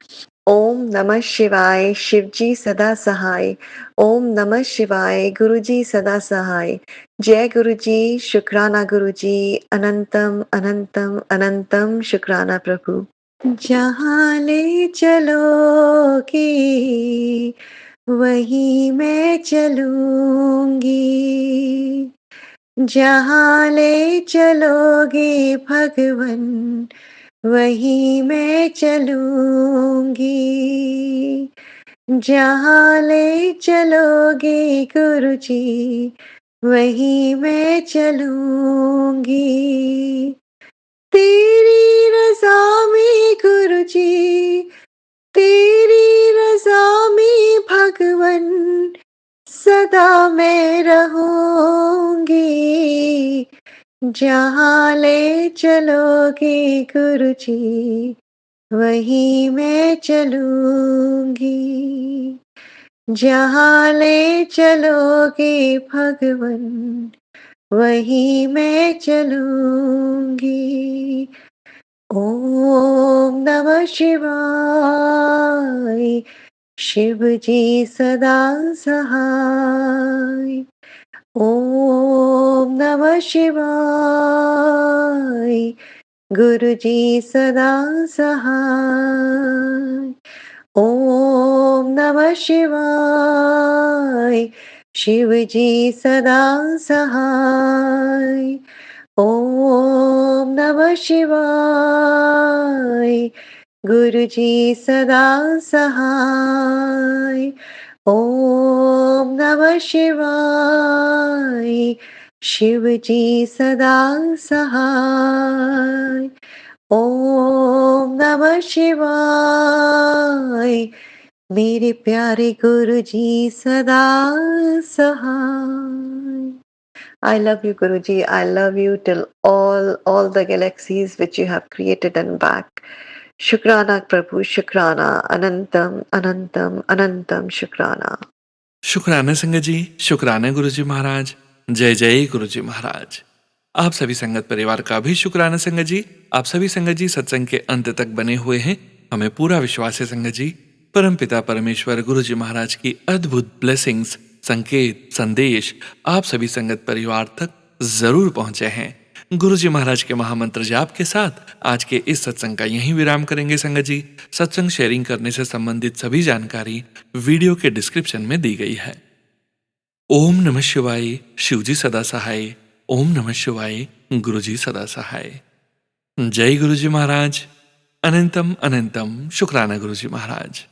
ओम नमः शिवाय शिवजी सदा सहाय। ओम नमः शिवाय गुरुजी सदा सहाय। जय गुरुजी, शुक्राना गुरुजी, अनंतम, अनंतम, अनंतम शुक्राना प्रभु। जहाँ ले चलोगे वहीं मैं चलूँगी, जहाँ ले चलोगे भगवन वहीं मैं चलूँगी, जहाँ ले चलोगे गुरुजी वहीं मैं चलूँगी। तेरी रज़ा में गुरुजी, तेरी रज़ा में भगवन सदा मैं रहूँगी, जहाँ ले चलोगे गुरुजी वहीं मैं चलूँगी, जहाँ ले चलोगे भगवन वहीं मैं चलूँगी। ॐ नमः शिवाय, शिव जी सदा सहाय। ॐ नमः शिवाय, गुरु जी सदा सहाय। ॐ नमः शिवाय, शिव जी सदा सहाय। ॐ नमः शिवाय, गुरु जी सदा सहाय। ॐ नमः शिवाय, शिव जी सदा सहाय। ॐ नमः शिवाय, मेरे प्यारे गुरु जी सदा सहाय। I love you, Guruji. I love you till all the galaxies which you have created and back. Shukrana, Prabhu. Shukrana. Anantam, Anantam, Anantam. Shukrana. शुक्राना संगत जी, शुक्राना गुरुजी महाराज। जय जय गुरुजी महाराज। आप सभी संगत परिवार का भी शुक्राना संगत जी। आप सभी संगत जी सत्संग के अंत तक बने हुए हैं। हमें पूरा विश्वास है संगत जी, परमपिता परमेश्वर गुरुजी महाराज की अद्भुत ब्लेसिंग्स, संकेत, संदेश आप सभी संगत परिवार तक जरूर पहुंचे हैं। गुरुजी महाराज के महामंत्र जाप के साथ आज के इस सत्संग का यहीं विराम करेंगे संगत जी। सत्संग शेयरिंग करने से संबंधित सभी जानकारी वीडियो के डिस्क्रिप्शन में दी गई है। ओम नमः शिवाय, शिवजी सदा सहाय। ओम नमः शिवाय, गुरुजी सदा सहाय। जय गुरुजी महाराज। अनंतम अनंतम शुक्राना गुरुजी महाराज।